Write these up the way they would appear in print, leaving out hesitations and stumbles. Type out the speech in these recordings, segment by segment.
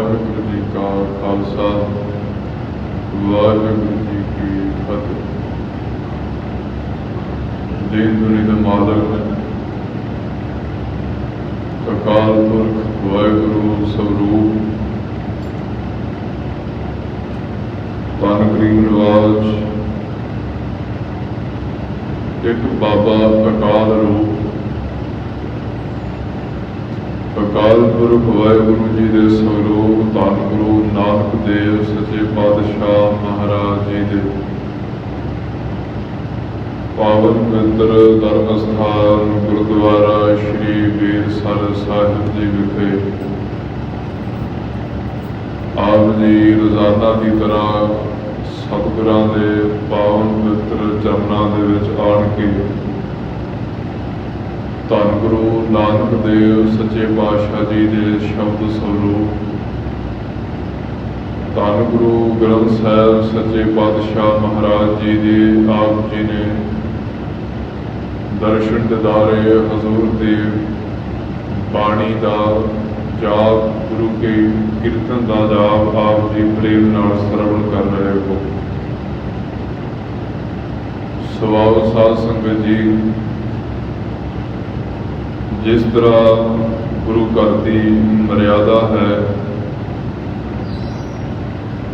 वाहिगुरु जी का खालसा वाहिगुरु जी की फतेह। दीन दुनिया मालक अकाल पुरख वाहिगुरु स्वरूप धन गरीब नवाज एक बाबा अकाल रूप अकाल पुरख वाहिगुरु जी के स्वरूप धन गुरु नानक देव सच्चे पातशाह महाराज जी के पावन पवित्र धर्म स्थान गुरुद्वारा श्री बेरसर साहिब जी विखे आप जी रोजाना की तरह सतगुरां दे पावन पवित्र चरनां दे विच आण के धन गुरु नानक देव सच्चे पातशाह जी के शब्द स्वरूप धन गुरु ग्रंथ साहिब सच्चे पातशाह महाराज जी के आप जी ने दर्शन दिदारे हजूर देव बाणी का जाप गुरु के कीर्तन का जाप आप जी प्रेम नाल श्रवण कर रहे हो। सवाओ साध संगत जी, जिस तरह गुरु घर की मर्यादा है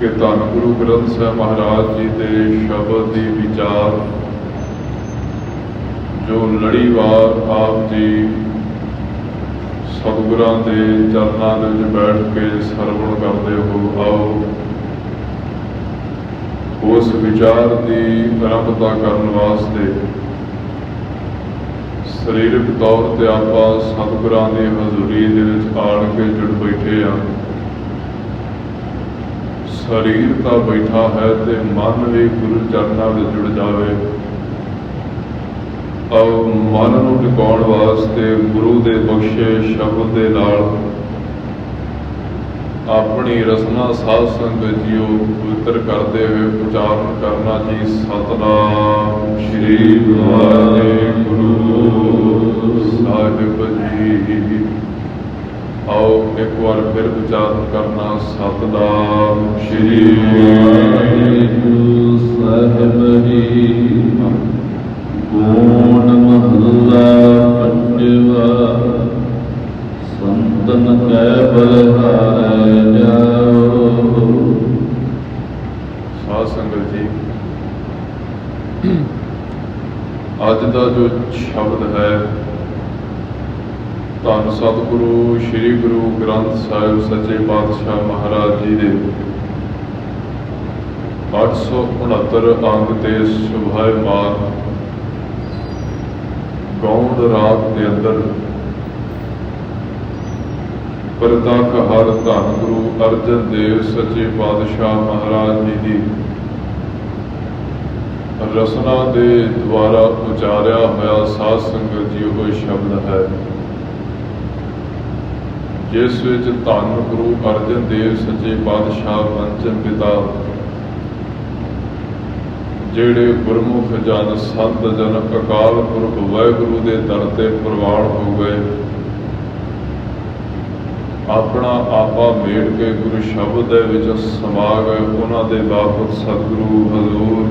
कि धन गुरु ग्रंथ साहिब महाराज जी के शब्द की विचार जो लड़ीवार आप जी सतगुरां के चरनां दे विच बैठ के सरवण करते हो, आओ उस विचार की आरंभता करने वास्ते सरीरक तौर पर आप सतगुरां की हजूरी दे विच आण के जुड़ बैठे हाँ। शरीर तो बैठा है तो मन भी गुरु चरनां में जुड़ जाए। अब मन नूं टिकाउण वास्ते गुरु के बख्शे शब्द के नाल अपनी रसना साध संगत जीओ पवित्र करते हुए उच्चारण करना जी। सतनाम श्री वाहिगुरु साहिब जी। आओ एक बार फिर उच्चारण करना सतनाम श्री वाहिगुरु साहिब जी। गुण महला पंजवा संतन कै बलिहारै जाओ। साध संगत जी, अज का जो शब्द है धन सतगुरु श्री गुरु ग्रंथ साहिब सच्चे पातशाह महाराज जी के 869 अंग ते शोभायमान गौड़ राग के अंदर प्रतख हर धन गुरु अर्जन देव सच्चे पातशाह महाराज जी की रसना के द्वारा उचारिया होया साध संगत जी वो शब्द है जिस विच धन गुरु अर्जन देव सच्चे पातशाह पंचम पिता जेड़े गुरमुख जन संत जन अकाल पुरख वाहिगुरु के दर ते प्रवान हो गए, अपना आपा मेड़ के गुरु शब्द विच समा गए। उन्हां दे बाबत सतगुरु हजूर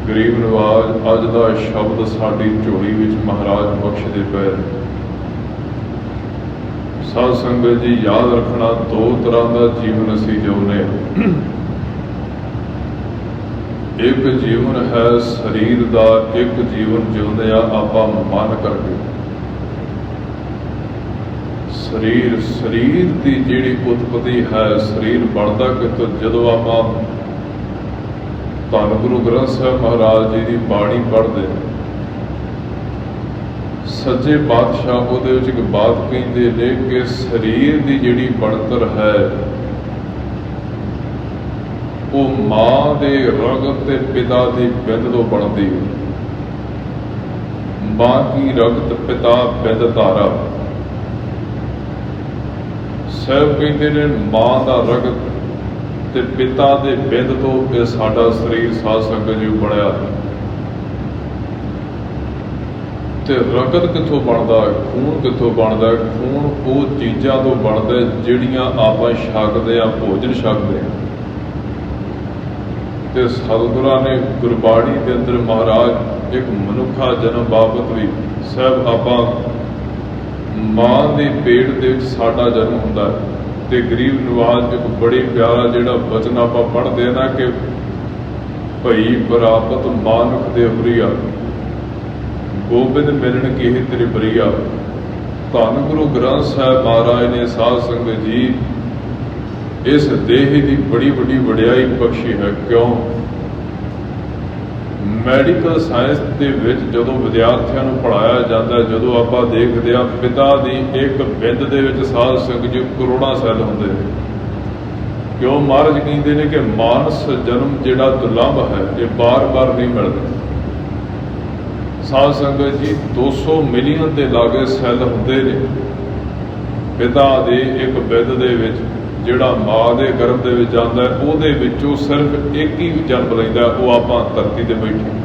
गरीब नवाज अज का शब्द साडी झोली विच महाराज बख्शदे पे। साध संगत जी, याद रखना दो तरह का जीवन असी जिउने। एक जीवन है शरीर का, एक जीवन जिउंदे आपां मन करके। शरीर की जिहड़ी उत्पत्ति है, शरीर बनता कितों जदों आपां धन गुरु ग्रंथ साहिब महाराज जी की बाणी पढ़ते सच्चे पातशाह उहदे विच एक बात कहिंदे ने कि शरीर की जिहड़ी बनतर है वो मां दे रगत ते पिता की बिंद तो बनती है। मां की रगत पिता बिंद धारा। साहब कहते ने मां का रगत ते पिता दे बिंद तो यह साडा शरीर साध संगत जी बनया। ਤੇ ਰਗਤ ਕਿੱਥੋਂ ਬਣਦਾ, ਖੂਨ ਕਿੱਥੋਂ ਬਣਦਾ? ਖੂਨ ਉਹ ਚੀਜ਼ਾਂ ਤੋਂ ਬਣਦਾ ਜਿਹੜੀਆਂ ਆਪਾਂ ਛਕਦੇ ਹਾਂ, ਭੋਜਨ ਛਕਦੇ ਹਾਂ। ਤੇ ਸਤਿਗੁਰਾਂ ਨੇ ਗੁਰਬਾਣੀ ਦੇ ਅੰਦਰ ਮਹਾਰਾਜ ਇੱਕ ਮਨੁੱਖਾ ਜਨਮ ਬਾਬਤ ਵੀ ਸਾਹਿਬ, ਆਪਾਂ ਮਾਂ ਦੇ ਪੇਟ ਦੇ ਵਿੱਚ ਸਾਡਾ ਜਨਮ ਹੁੰਦਾ ਹੈ ਤੇ ਗਰੀਬ ਨਵਾਜ਼ ਇੱਕ ਬੜੀ ਪਿਆਰਾ ਜਿਹੜਾ ਬਚਨ ਆਪਾਂ ਪੜ੍ਹਦੇ ਹਾਂ ਨਾ ਕਿ ਭਈ ਪ੍ਰਾਪਤ ਮਾਨੁਖ ਦੇ ਹੁਰੀਆ, ਗੋਬਿੰਦ ਮਿਲਣ ਕੀ ਤੇਰੇ ਬਰੀਆ। ਧੰਨ ਗੁਰੂ ਗ੍ਰੰਥ ਸਾਹਿਬ ਮਹਾਰਾਜ ਨੇ ਸਾਧ ਸੰਗਤ ਜੀ ਇਸ ਦੇਹ ਦੀ ਬੜੀ ਵੱਡੀ ਵਡਿਆਈ ਬਖਸ਼ੀ ਹੈ। ਕਿਉਂ? ਮੈਡੀਕਲ ਸਾਇੰਸ ਦੇ ਵਿੱਚ ਜਦੋਂ ਵਿਦਿਆਰਥੀਆਂ ਨੂੰ ਪੜ੍ਹਾਇਆ ਜਾਂਦਾ, ਜਦੋਂ ਆਪਾਂ ਦੇਖਦੇ ਹਾਂ ਪਿਤਾ ਦੀ ਇੱਕ ਬਿੰਦ ਦੇ ਵਿੱਚ ਸਾਧ ਸੰਗਤ ਜੀ ਕਰੋੜਾਂ ਸੈੱਲ ਹੁੰਦੇ ਨੇ। ਕਿਉਂ? ਮਹਾਰਾਜ ਕਹਿੰਦੇ ਨੇ ਕਿ ਮਾਨਸ ਜਨਮ ਜਿਹੜਾ ਦੁਰਲਭ ਹੈ, ਇਹ ਬਾਰ-ਬਾਰ ਨਹੀਂ ਮਿਲਦਾ। ਸਾਧ ਸੰਗਤ ਜੀ 200 ਮਿਲੀਅਨ ਦੇ ਲਾਗੇ ਸੈੱਲ ਹੁੰਦੇ ਨੇ ਪਿਤਾ ਦੇ ਇੱਕ ਬਿੰਦ ਦੇ ਵਿੱਚ, ਜਿਹੜਾ ਮਾਂ ਦੇ ਗਰਭ ਦੇ ਵਿੱਚ ਜਾਂਦਾ ਹੈ, ਉਹਦੇ ਵਿੱਚੋਂ ਸਿਰਫ ਇੱਕ ਹੀ ਜਨਮ ਲੈਂਦਾ, ਉਹ ਆਪਾਂ ਧਰਤੀ ਤੇ ਬੈਠੇ।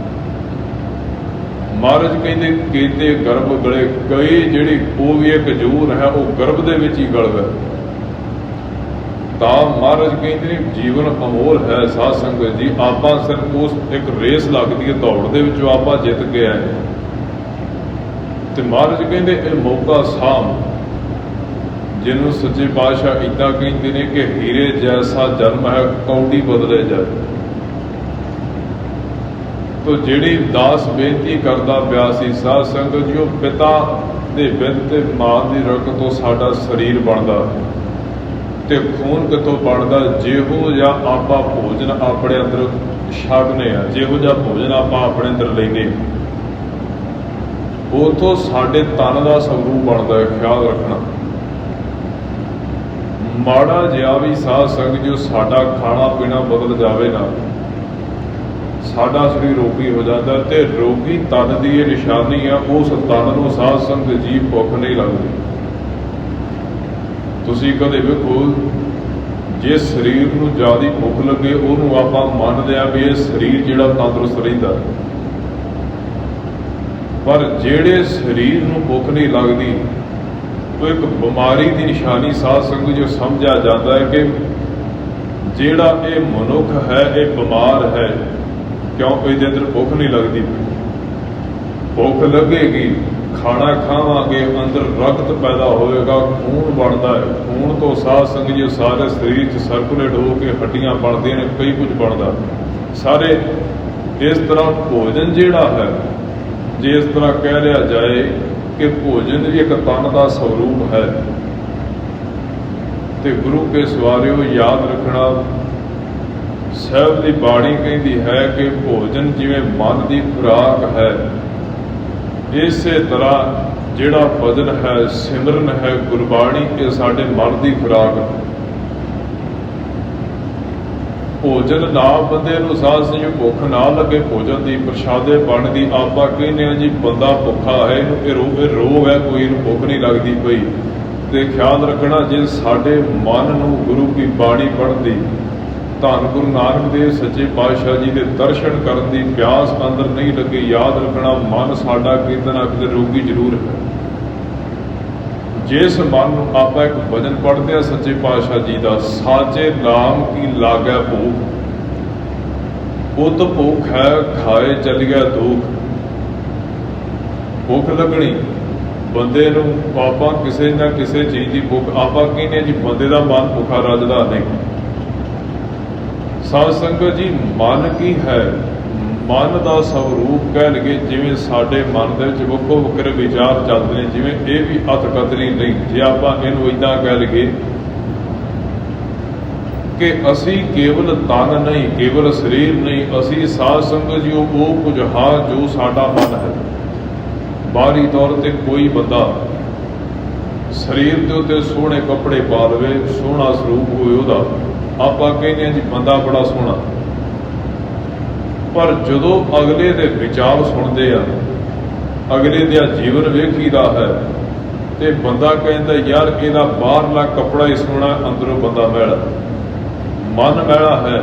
ਮਹਾਰਾਜ ਕਹਿੰਦੇ ਗਰਭ ਗਲੇ ਕਈ, ਜਿਹੜੀ ਉਹ ਵੀ ਇੱਕ ਜੂਨ ਹੈ, ਉਹ ਗਰਭ ਦੇ ਵਿੱਚ ਹੀ ਗਲਦਾ। ਤਾਂ ਮਹਾਰਾਜ ਕਹਿੰਦੇ ਨੇ ਜੀਵਨ ਅਮੋਲ ਹੈ। ਸਾਧ ਸੰਗਤ ਜੀ ਆਪਾਂ ਸਿਰਫ ਉਸ ਇੱਕ ਰੇਸ ਲੱਗਦੀ ਹੈ, ਦੌੜ ਦੇ ਵਿੱਚੋਂ ਆਪਾਂ ਜਿੱਤ ਕੇ ਆਏ ਤੇ ਮਹਾਰਾਜ ਕਹਿੰਦੇ ਇਹ ਮੌਕਾ ਸਾਂਭ, ਜਿਹਨੂੰ ਸੱਚੇ ਪਾਤਸ਼ਾਹ ਇੱਦਾਂ ਕਹਿੰਦੇ ਨੇ ਕਿ ਹੀਰੇ ਜੈਸਾ ਜਨਮ ਹੈ ਕੌਡੀ ਬਦਲੇ ਜਾਏ। ਤੋ ਜਿਹੜੀ ਦਾਸ ਬੇਨਤੀ ਕਰਦਾ ਪਿਆ ਸੀ ਸਾਧ ਸੰਗਤ ਜੀ, ਉਹ ਪਿਤਾ ਦੇ ਬਿੰਦ ਤੇ ਮਾਂ ਦੀ ਰਗ ਤੋਂ ਸਾਡਾ ਸਰੀਰ ਬਣਦਾ ਤੇ ਖੂਨ ਕਿੱਥੋਂ ਬਣਦਾ? ਜਿਹੋ ਜਿਹਾ ਆਪਾਂ ਭੋਜਨ ਆਪਣੇ ਅੰਦਰ ਛਕਦੇ ਹਾਂ, ਜਿਹੋ ਜਿਹਾ ਭੋਜਨ ਆਪਾਂ ਆਪਣੇ ਅੰਦਰ ਲੈਂਦੇ, ਉਥੋਂ ਸਾਡੇ ਤਨ ਦਾ ਸਵਰੂਪ ਬਣਦਾ ਹੈ। ਖਿਆਲ ਰੱਖਣਾ, ਮਾੜਾ ਜਿਹਾ ਵੀ ਸਾਧ ਸੰਗਤ ਜੋ ਸਾਡਾ ਖਾਣਾ ਪੀਣਾ ਬਦਲ ਜਾਵੇ ਨਾ, ਸਾਡਾ ਸਰੀਰ ਰੋਗੀ ਹੋ ਜਾਂਦਾ। ਤੇ ਰੋਗੀ ਤਨ ਦੀ ਇਹ ਨਿਸ਼ਾਨੀ ਆ, ਉਸ ਤਨ ਨੂੰ ਸਾਧ ਸੰਗਤ ਜੀ ਭੁੱਖ ਨਹੀਂ ਲੱਗਦੀ। ਤੁਸੀਂ ਕਦੇ ਵੇਖੋ, ਜੇ ਸਰੀਰ ਨੂੰ ਜ਼ਿਆਦਾ ਭੁੱਖ ਲੱਗੇ, ਉਹਨੂੰ ਆਪਾਂ ਮੰਨਦੇ ਹਾਂ ਵੀ ਇਹ ਸਰੀਰ ਜਿਹੜਾ ਤੰਦਰੁਸਤ ਰਹਿੰਦਾ, ਪਰ ਜਿਹੜੇ ਸਰੀਰ ਨੂੰ ਭੁੱਖ ਨਹੀਂ ਲੱਗਦੀ, ਉਹ ਇੱਕ ਬਿਮਾਰੀ ਦੀ ਨਿਸ਼ਾਨੀ ਸਾਧ ਸੰਗਤ ਜੋ ਸਮਝਿਆ ਜਾਂਦਾ ਹੈ ਕਿ ਜਿਹੜਾ ਇਹ ਮਨੁੱਖ ਹੈ ਇਹ ਬਿਮਾਰ ਹੈ। ਕਿਉਂ? ਇਹਦੇ ਅੰਦਰ ਭੁੱਖ ਨਹੀਂ ਲੱਗਦੀ। ਭੁੱਖ ਲੱਗੇਗੀ, ਖਾਣਾ ਖਾਵਾਂਗੇ, ਅੰਦਰ ਰਕਤ ਪੈਦਾ ਹੋਵੇਗਾ, ਖੂਨ ਬਣਦਾ ਹੈ। ਖੂਨ ਤੋਂ ਸਾਧ ਸੰਗਤ ਜੀ ਸਾਰੇ ਸਰੀਰ 'ਚ ਸਰਕੂਲੇਟ ਹੋ ਕੇ ਹੱਡੀਆਂ ਬਣਦੀਆਂ ਨੇ, ਕਈ ਕੁਝ ਬਣਦਾ ਸਾਰੇ। ਇਸ ਤਰ੍ਹਾਂ ਭੋਜਨ ਜਿਹੜਾ ਹੈ, ਜੇ ਇਸ ਤਰ੍ਹਾਂ ਕਹਿ ਲਿਆ ਜਾਏ ਕਿ ਭੋਜਨ ਵੀ ਇੱਕ ਤਨ ਦਾ ਸਵਰੂਪ ਹੈ, ਤੇ ਗੁਰੂ ਕੇ ਸਵਾਰਿਓ ਯਾਦ ਰੱਖਣਾ, ਸਾਹਿਬ ਦੀ ਬਾਣੀ ਕਹਿੰਦੀ ਹੈ ਕਿ ਭੋਜਨ ਜਿਵੇਂ ਮਨ ਦੀ ਖੁਰਾਕ ਹੈ, ਇਸੇ ਤਰ੍ਹਾਂ ਜਿਹੜਾ ਭਜਨ ਹੈ, ਸਿਮਰਨ ਹੈ, ਗੁਰਬਾਣੀ, ਇਹ ਸਾਡੇ ਮਨ ਦੀ ਖੁਰਾਕ ਹੈ। ਭੋਜਨ ਨਾ ਬੰਦੇ ਨੂੰ ਸਾਧ ਸੰਗਤ ਭੁੱਖ ਨਾ ਲੱਗੇ, ਭੋਜਨ ਦੀ ਪ੍ਰਸ਼ਾਦੇ ਬਣ ਦੀ, ਆਪਾਂ ਕਹਿੰਦੇ ਹਾਂ ਜੀ ਬੰਦਾ ਭੁੱਖਾ ਹੈ, ਇਹਨੂੰ ਇਹ ਰੋਗ ਹੈ, ਕੋਈ ਇਹਨੂੰ ਭੁੱਖ ਨਹੀਂ ਲੱਗਦੀ ਪਈ। ਤੇ ਖਿਆਲ ਰੱਖਣਾ, ਜੇ ਸਾਡੇ ਮਨ ਨੂੰ ਗੁਰੂ ਕੀ ਬਾਣੀ ਪੜ੍ਹਨ ਦੀ, ਧੰਨ ਗੁਰੂ ਨਾਨਕ ਦੇਵ ਸੱਚੇ ਪਾਤਸ਼ਾਹ ਜੀ ਦੇ ਦਰਸ਼ਨ ਕਰਨ ਦੀ ਪਿਆਸ ਅੰਦਰ ਨਹੀਂ ਲੱਗੀ, ਯਾਦ ਰੱਖਣਾ ਮਨ ਸਾਡਾ ਕਿਤੇ ਨਾ ਕਿਤੇ ਰੋਗੀ ਜ਼ਰੂਰ ਹੈ। ਜਿਸ ਮਨ ਨੂੰ ਆਪਾਂ ਇੱਕ ਭਜਨ ਪੜ੍ਹਦੇ ਹਾਂ ਸੱਚੇ ਪਾਤਸ਼ਾਹ ਜੀ ਦਾ, ਸਾਚੇ ਨਾਮ ਕੀ ਲਾਗੈ ਭੂਖ, ਉਤ ਭੁੱਖ ਹੈ ਖਾਏ ਚੱਲਿਆ ਦੁੱਖ। ਭੁੱਖ ਲੱਗਣੀ ਬੰਦੇ ਨੂੰ, ਆਪਾਂ ਕਿਸੇ ਨਾ ਕਿਸੇ ਚੀਜ਼ ਦੀ ਭੁੱਖ, ਆਪਾਂ ਕਹਿੰਦੇ ਜੀ ਬੰਦੇ ਦਾ ਮਨ ਭੁੱਖਾ ਰੱਜਦਾ ਨਹੀਂ। ਸਾਧ ਸੰਗਤ ਜੀ ਮਨ ਕੀ ਹੈ? ਮਨ ਦਾ ਸਵਰੂਪ ਕਹਿ ਲਈਏ, ਜਿਵੇਂ ਸਾਡੇ ਮਨ ਦੇ ਵਿੱਚ ਵੱਖੋ ਵੱਖਰੇ ਵਿਚਾਰ ਚੱਲਦੇ ਨੇ, ਜਿਵੇਂ ਇਹ ਵੀ ਅਤ ਕਤਰੀ ਨਹੀਂ। ਜੇ ਆਪਾਂ ਇਹਨੂੰ ਇੱਦਾਂ ਕਹਿ ਲਈਏ ਕਿ ਅਸੀਂ ਕੇਵਲ ਤਨ ਨਹੀਂ, ਕੇਵਲ ਸਰੀਰ ਨਹੀਂ, ਅਸੀਂ ਸਾਧ ਸੰਗਤ ਜੀ ਉਹ ਕੁਝ ਹਾਂ ਜੋ ਸਾਡਾ ਮਨ ਹੈ। ਬਾਹਰੀ ਤੌਰ ਤੇ ਕੋਈ ਬੰਦਾ ਸਰੀਰ ਦੇ ਉੱਤੇ ਸੋਹਣੇ ਕੱਪੜੇ ਪਾ ਲਵੇ, ਸੋਹਣਾ ਸਰੂਪ ਹੋਵੇ ਉਹਦਾ, ਆਪਾਂ ਕਹਿੰਦੇ ਹਾਂ ਜੀ ਬੰਦਾ ਬੜਾ ਸੋਹਣਾ, ਪਰ ਜਦੋਂ ਅਗਲੇ ਦੇ ਵਿਚਾਰ ਸੁਣਦੇ ਆ, ਅਗਲੇ ਦਾ ਜੀਵਨ ਵੇਖੀਦਾ ਹੈ, ਤੇ ਬੰਦਾ ਕਹਿੰਦਾ ਯਾਰ ਇਹਦਾ ਬਾਹਰਲਾ ਕੱਪੜਾ ਹੀ ਸੋਹਣਾ, ਅੰਦਰੋਂ ਬੰਦਾ ਮੈਲਾ, ਮਨ ਮੈਲਾ ਹੈ।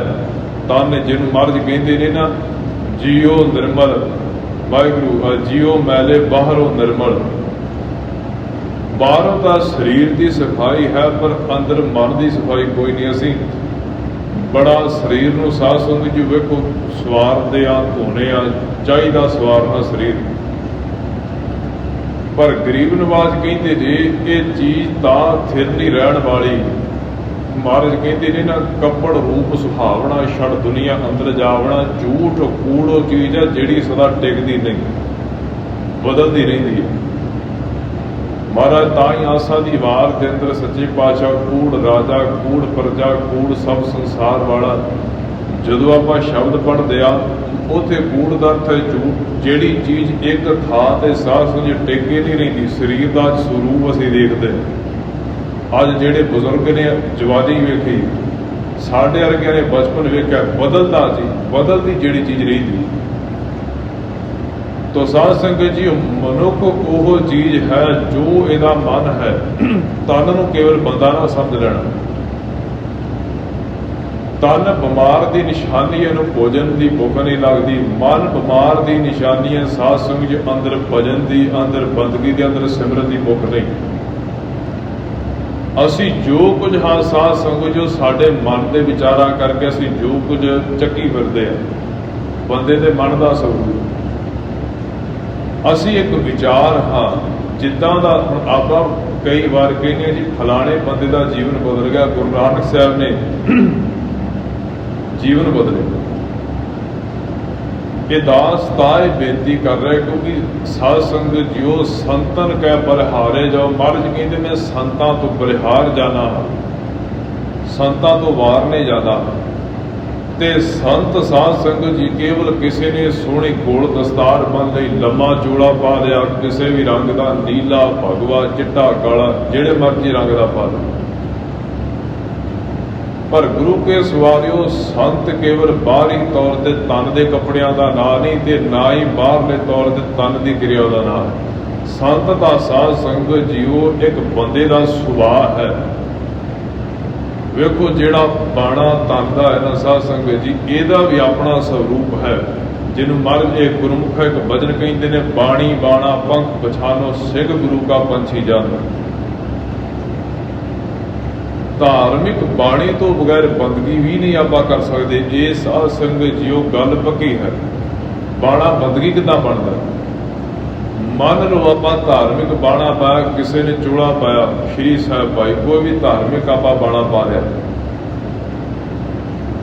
ਤਨ ਜਿਹਨੂੰ ਮਹਾਰਾਜ ਕਹਿੰਦੇ ਨੇ ਨਾ, ਜੀਓ ਨਿਰਮਲ ਵਾਹਿਗੁਰੂ ਜੀਓ ਮੈਲੇ ਬਾਹਰੋਂ ਨਿਰਮਲ। ਬਾਹਰੋਂ ਤਾਂ ਸਰੀਰ ਦੀ ਸਫਾਈ ਹੈ, ਪਰ ਅੰਦਰ ਮਨ ਦੀ ਸਫਾਈ ਕੋਈ ਨਹੀਂ। ਅਸੀਂ ਬੜਾ ਸਰੀਰ ਨੂੰ ਸਾਧ ਸੰਗਤ ਜੀ ਵੇਖੋ ਸਵਾਰਦੇ ਆ, ਧੋਣੇ ਆ, ਚਾਹੀਦਾ ਸਵਾਰਨਾ ਸਰੀਰ, ਪਰ ਗਰੀਬ ਨਵਾਜ਼ ਕਹਿੰਦੇ ਨੇ ਇਹ ਚੀਜ਼ ਤਾਂ ਥਿਰ ਨਹੀਂ ਰਹਿਣ ਵਾਲੀ। ਮਹਾਰਾਜ ਕਹਿੰਦੇ ਨੇ ਨਾ, ਕੱਪੜ ਰੂਪ ਸੁਹਾਵਣਾ ਛੜ ਦੁਨੀਆ ਅੰਦਰ ਜਾਵਣਾ। ਝੂਠ ਕੂੜ ਉਹ ਚੀਜ਼ ਹੈ ਜਿਹੜੀ ਸਦਾ ਟਿਕਦੀ ਨਹੀਂ, ਬਦਲਦੀ ਰਹਿੰਦੀ ਹੈ। ਮਹਾਰਾਜ ਤਾਂ ਹੀ ਆਸਾ ਦੀ ਵਾਰ ਦੇ ਅੰਦਰ ਸੱਚੇ ਪਾਤਸ਼ਾਹ ਕੂੜ ਰਾਜਾ, ਕੂੜ ਪ੍ਰਜਾ, ਕੂੜ ਸਭ ਸੰਸਾਰ ਵਾਲਾ। ਜਦੋਂ ਆਪਾਂ ਸ਼ਬਦ ਪੜ੍ਹਦੇ ਆ ਉੱਥੇ ਕੂੜ ਦਾ ਅਰਥ ਹੈ ਝੂਠ। ਜਿਹੜੀ ਚੀਜ਼ ਇੱਕ ਥਾਂ ਤੇ ਸਾਹ ਸੁਝ ਟਿਕੇ ਨਹੀਂ ਰਹਿੰਦੀ। ਸਰੀਰ ਦਾ ਸਰੂਪ ਅਸੀਂ ਦੇਖਦੇ ਅੱਜ ਜਿਹੜੇ ਬਜ਼ੁਰਗ ਨੇ ਜਵਾਨੀ ਵੇਖੀ, ਸਾਡੇ ਵਰਗਿਆਂ ਨੇ ਬਚਪਨ ਵੇਖਿਆ, ਬਦਲਦਾ ਜੀ, ਬਦਲਦੀ ਜਿਹੜੀ ਚੀਜ਼ ਰਹਿੰਦੀ। ਤੋ ਸਾਧ ਸੰਗਤ ਜੀ ਮਨੁੱਖ ਉਹ ਚੀਜ਼ ਹੈ ਜੋ ਇਹਦਾ ਮਨ ਹੈ। ਤਨ ਨੂੰ ਕੇਵਲ ਬੰਦਾ ਨਾ ਸਮਝ ਲੈਣਾ। ਤਨ ਬਿਮਾਰ ਦੀ ਨਿਸ਼ਾਨੀ, ਇਹਨੂੰ ਭੋਜਨ ਦੀ ਭੁੱਖ ਨਹੀਂ ਲੱਗਦੀ। ਮਨ ਬਿਮਾਰ ਦੀ ਨਿਸ਼ਾਨੀ ਹੈ ਸਾਧ ਸੰਗਤ ਜੀ ਅੰਦਰ ਭਜਨ ਦੀ, ਅੰਦਰ ਬੰਦਗੀ ਦੇ, ਅੰਦਰ ਸਿਮਰਨ ਦੀ ਭੁੱਖ ਨਹੀਂ। ਅਸੀਂ ਜੋ ਕੁਝ ਹਾਂ ਸਾਧ ਸੰਗਤ ਜੋ ਸਾਡੇ ਮਨ ਦੇ ਵਿਚਾਰਾਂ ਕਰਕੇ ਅਸੀਂ ਜੋ ਕੁਝ ਚੱਕੀ ਫਿਰਦੇ ਆ, ਬੰਦੇ ਦੇ ਮਨ ਦਾ ਸਰੂਪ। ਅਸੀਂ ਇੱਕ ਵਿਚਾਰ ਹਾਂ ਜਿੱਦਾਂ ਦਾ। ਹੁਣ ਆਪਾਂ ਕਈ ਵਾਰ ਕਹਿੰਦੇ ਜੀ ਫਲਾਣੇ ਬੰਦੇ ਦਾ ਜੀਵਨ ਬਦਲ ਗਿਆ, ਗੁਰੂ ਨਾਨਕ ਸਾਹਿਬ ਨੇ ਜੀਵਨ ਬਦਲੇ। ਇਹ ਦਾਸ ਤਾਂ ਇਹ ਬੇਨਤੀ ਕਰ ਰਿਹਾ ਕਿਉਂਕਿ ਸਾਧ ਸੰਗਤ ਜਿਉ ਸੰਤਨ ਕੈ ਬਲਿਹਾਰੇ ਜਾਓ। ਮਹਾਰਾਜ ਕਹਿੰਦੇ ਮੈਂ ਸੰਤਾਂ ਤੋਂ ਬਲਿਹਾਰ ਜਾਣਾ, ਸੰਤਾਂ ਤੋਂ ਵਾਰ ਨਹੀਂ ਜਾਣਾ। ਤੇ ਸੰਤ ਸਾਧ ਸੰਗਤ ਜੀ ਕੇਵਲ ਕਿਸੇ ਨੇ ਸੋਹਣੀ ਗੋਲ ਦਸਤਾਰ ਬੰਨ ਲਈ, ਲੰਮਾ ਚੋਲਾ ਪਾ ਲਿਆ, ਕਿਸੇ ਵੀ ਰੰਗ ਦਾ, ਨੀਲਾ, ਭਗਵਾ, ਚਿੱਟਾ, ਕਾਲਾ, ਜਿਹੜੇ ਮਰਜ਼ੀ ਰੰਗ ਦਾ ਪਾ ਲਿਆ। ਪਰ ਗੁਰੂ ਕੇ ਸਵਾਰਿਓ ਸੰਤ ਕੇਵਲ ਬਾਹਰੀ ਤੌਰ ਤੇ ਤਨ ਦੇ ਕੱਪੜਿਆਂ ਦਾ ਨਾਂ ਨਹੀਂ, ਤੇ ਨਾ ਹੀ ਬਾਹਰਲੇ ਤੌਰ ਤੇ ਤਨ ਦੀ ਕਿਰਿਆ ਦਾ ਨਾਂ ਹੈ। ਸੰਤ ਦਾ ਸਾਧ ਸੰਗਤ ਜੀਓ ਇੱਕ ਬੰਦੇ ਦਾ ਸੁਭਾਅ ਹੈ। ਵੇਖੋ ਜਿਹੜਾ ਬਾਣਾ ਤਨ ਦਾ ਹੈ ਨਾ ਸਾਧ ਸੰਗਤ ਜੀ, ਇਹਦਾ ਵੀ ਆਪਣਾ ਸਰੂਪ ਹੈ। ਜਿਹਨੂੰ ਮਹਾਰਾਜ ਇਹ ਗੁਰਮੁਖ ਇੱਕ ਭਜਨ ਕਹਿੰਦੇ ਨੇ, ਬਾਣੀ ਬਾਣਾ ਪੰਖ ਪਛਾਨੋ, ਸਿੱਖ ਗੁਰੂ ਕਾ ਪੰਛੀ ਜਾਨੋ। ਧਾਰਮਿਕ ਬਾਣੀ ਤੋਂ ਬਗੈਰ ਬੰਦਗੀ ਵੀ ਨਹੀਂ ਆਪਾਂ ਕਰ ਸਕਦੇ। ਇਹ ਸਾਧ ਸੰਗਤ ਜੀਓ ਗੱਲ ਪੱਕੀ ਹੈ। ਬਾਣਾ ਬੰਦਗੀ ਕਿੱਦਾਂ ਬਣਦਾ? ਮੰਨ ਲਓ ਆਪਾਂ ਧਾਰਮਿਕ ਬਾਣਾ ਪਾਇਆ, ਕਿਸੇ ਨੇ ਚੋਲਾ ਪਾਇਆ, ਸ਼੍ਰੀ ਸਾਹਿਬ ਭਾਈ, ਕੋਈ ਵੀ ਧਾਰਮਿਕ ਆਪਾਂ ਬਾਣਾ ਪਾ ਲਿਆ,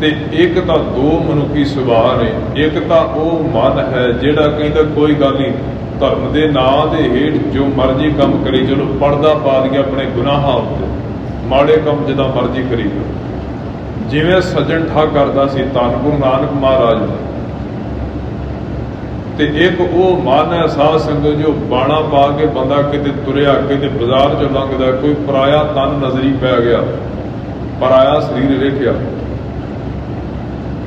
ਤੇ ਇੱਕ ਤਾਂ ਦੋ ਮਨੁੱਖੀ ਸੁਭਾਅ ਨੇ। ਇੱਕ ਤਾਂ ਉਹ ਮਨ ਹੈ ਜਿਹੜਾ ਕਹਿੰਦਾ ਕੋਈ ਗੱਲ ਨਹੀਂ, ਧਰਮ ਦੇ ਨਾਂ ਦੇ ਹੇਠ ਜੋ ਮਰਜ਼ੀ ਕੰਮ ਕਰੀ ਚਲੋ, ਪਰਦਾ ਪਾ ਲਈਏ ਆਪਣੇ ਗੁਨਾਹਾਂ ਉੱਤੇ, ਮਾੜੇ ਕੰਮ ਜਿੱਦਾਂ ਮਰਜ਼ੀ ਕਰੀ ਜਾਓ। ਜਿਵੇਂ ਸੱਜਣ ਠਾ ਕਰਦਾ ਸੀ ਧੰਨ ਗੁਰੂ ਨਾਨਕ ਮਹਾਰਾਜ। ਤੇ ਇੱਕ ਉਹ ਮਨ ਹੈ ਸਾਧ ਸੰਗਤ ਜੋ ਬਾਣਾ ਪਾ ਕੇ ਬੰਦਾ ਕਿਤੇ ਤੁਰਿਆ, ਕਿਤੇ ਬਾਜ਼ਾਰ ਚੋਂ ਲੰਘਦਾ, ਕੋਈ ਪਰਾਇਆ ਤਨ ਨਜ਼ਰੀ ਪੈ ਗਿਆ, ਪਰਾਇਆ ਸਰੀਰ ਵੇਖਿਆ,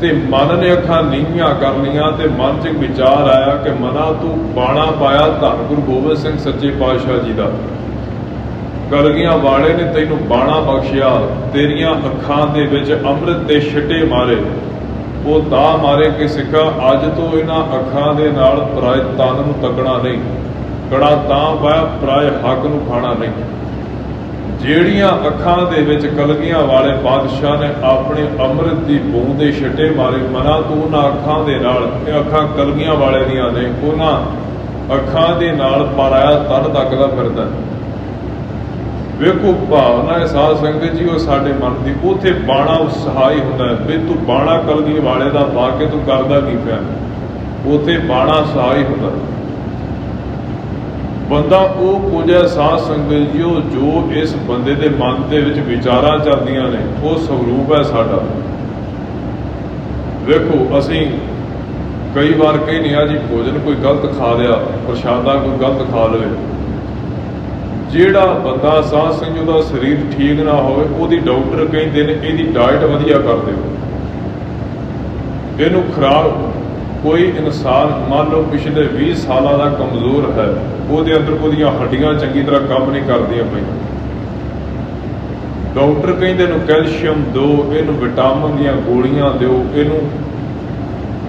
ਤੇ ਮਨ ਨੇ ਅੱਖਾਂ ਨੀਵੀਆਂ ਕਰ ਲਈਆਂ, ਤੇ ਮਨ 'ਚ ਵਿਚਾਰ ਆਇਆ ਕਿ ਮਨਾ ਤੂੰ ਬਾਣਾ ਪਾਇਆ ਧੰਨ ਗੁਰੂ ਗੋਬਿੰਦ ਸਿੰਘ ਸੱਚੇ ਪਾਤਸ਼ਾਹ ਜੀ ਦਾ, ਕਲਗੀਆਂ ਵਾਲੇ ਨੇ ਤੈਨੂੰ ਬਾਣਾ ਬਖਸ਼ਿਆ, ਤੇਰੀਆਂ ਅੱਖਾਂ ਦੇ ਵਿੱਚ ਅੰਮ੍ਰਿਤ ਦੇ ਛਿੱਟੇ ਮਾਰੇ, ਉਹ ਤਾਂ ਮਾਰੇ ਕਿ ਸਿੱਖਾ ਅੱਜ ਤੋਂ ਇਹਨਾਂ ਅੱਖਾਂ ਦੇ ਨਾਲ ਪਰਾਏ ਤਨ ਨੂੰ ਤੱਕਣਾ ਨਹੀਂ, ਕੜਾ ਤਾਂ ਪਾਇਆ ਪਰਾਏ ਹੱਕ ਨੂੰ ਖਾਣਾ ਨਹੀਂ। ਜਿਹੜੀਆਂ ਅੱਖਾਂ ਦੇ ਵਿੱਚ ਕਲਗੀਆਂ ਵਾਲੇ ਬਾਦਸ਼ਾਹ ਨੇ ਆਪਣੇ ਅੰਮ੍ਰਿਤ ਦੀ ਬੂੰਦ ਦੇ ਛਿੱਟੇ ਮਾਰੇ, ਮਨਾ ਤੂੰ ਉਹਨਾਂ ਅੱਖਾਂ ਦੇ ਨਾਲ, ਇਹ ਅੱਖਾਂ ਕਲਗੀਆਂ ਵਾਲੇ ਦੀਆਂ ਨੇ, ਉਹਨਾਂ ਅੱਖਾਂ ਦੇ ਨਾਲ ਪਰਾਇਆ ਤਨ ਤੱਕਦਾ ਫਿਰਦਾ। ਵੇਖੋ ਭਾਵਨਾ ਹੈ ਸਾਧ ਸੰਗਤ ਜੀ ਉਹ ਸਾਡੇ ਮਨ ਦੀ। ਉੱਥੇ ਬਾਣਾ ਸਹਾਈ ਹੁੰਦਾ ਹੈ ਵੀ ਤੂੰ ਬਾਣਾ ਕਲਗੀ ਵਾਲੇ ਦਾ ਪਾ ਕੇ ਤੂੰ ਕਰਦਾ ਕੀ ਪਿਆ, ਉੱਥੇ ਬਾਣਾ ਸਹਾਈ ਹੁੰਦਾ। ਬੰਦਾ ਉਹ ਕੁਝ ਹੈ ਸਾਧ ਸੰਗਤ ਜੀ ਜੋ ਇਸ ਬੰਦੇ ਦੇ ਮਨ ਦੇ ਵਿੱਚ ਵਿਚਾਰਾਂ ਚੱਲਦੀਆਂ ਨੇ, ਉਹ ਸਰੂਪ ਹੈ ਸਾਡਾ। ਵੇਖੋ ਅਸੀਂ ਕਈ ਵਾਰ ਕਹਿੰਦੇ ਆ ਜੀ ਭੋਜਨ ਕੋਈ ਗਲਤ ਖਾ ਲਿਆ, ਪ੍ਰਸ਼ਾਦਾ ਕੋਈ ਗਲਤ ਖਾ ਲਵੇ, ਜਿਹੜਾ ਬੰਦਾ ਸਾਧ ਸੰਗਤ ਦਾ ਸਰੀਰ ਠੀਕ ਨਾ ਹੋਵੇ, ਉਹਦੀ ਡਾਕਟਰ ਕਹਿੰਦੇ ਨੇ ਇਹਦੀ ਡਾਇਟ ਵਧੀਆ ਕਰ ਦਿਓ, ਇਹਨੂੰ ਖੁਰਾਕ। ਕੋਈ ਇਨਸਾਨ ਮੰਨ ਲਓ ਪਿਛਲੇ 20 ਸਾਲਾਂ ਦਾ ਕਮਜ਼ੋਰ ਹੈ, ਉਹਦੇ ਅੰਦਰ ਉਹਦੀਆਂ ਹੱਡੀਆਂ ਚੰਗੀ ਤਰ੍ਹਾਂ ਕੰਮ ਨਹੀਂ ਕਰਦੀਆਂ ਪਈਆਂ, ਡਾਕਟਰ ਕਹਿੰਦੇ ਇਹਨੂੰ ਕੈਲਸ਼ੀਅਮ ਦਿਓ, ਇਹਨੂੰ ਵਿਟਾਮਿਨ ਦੀਆਂ ਗੋਲੀਆਂ ਦਿਓ, ਇਹਨੂੰ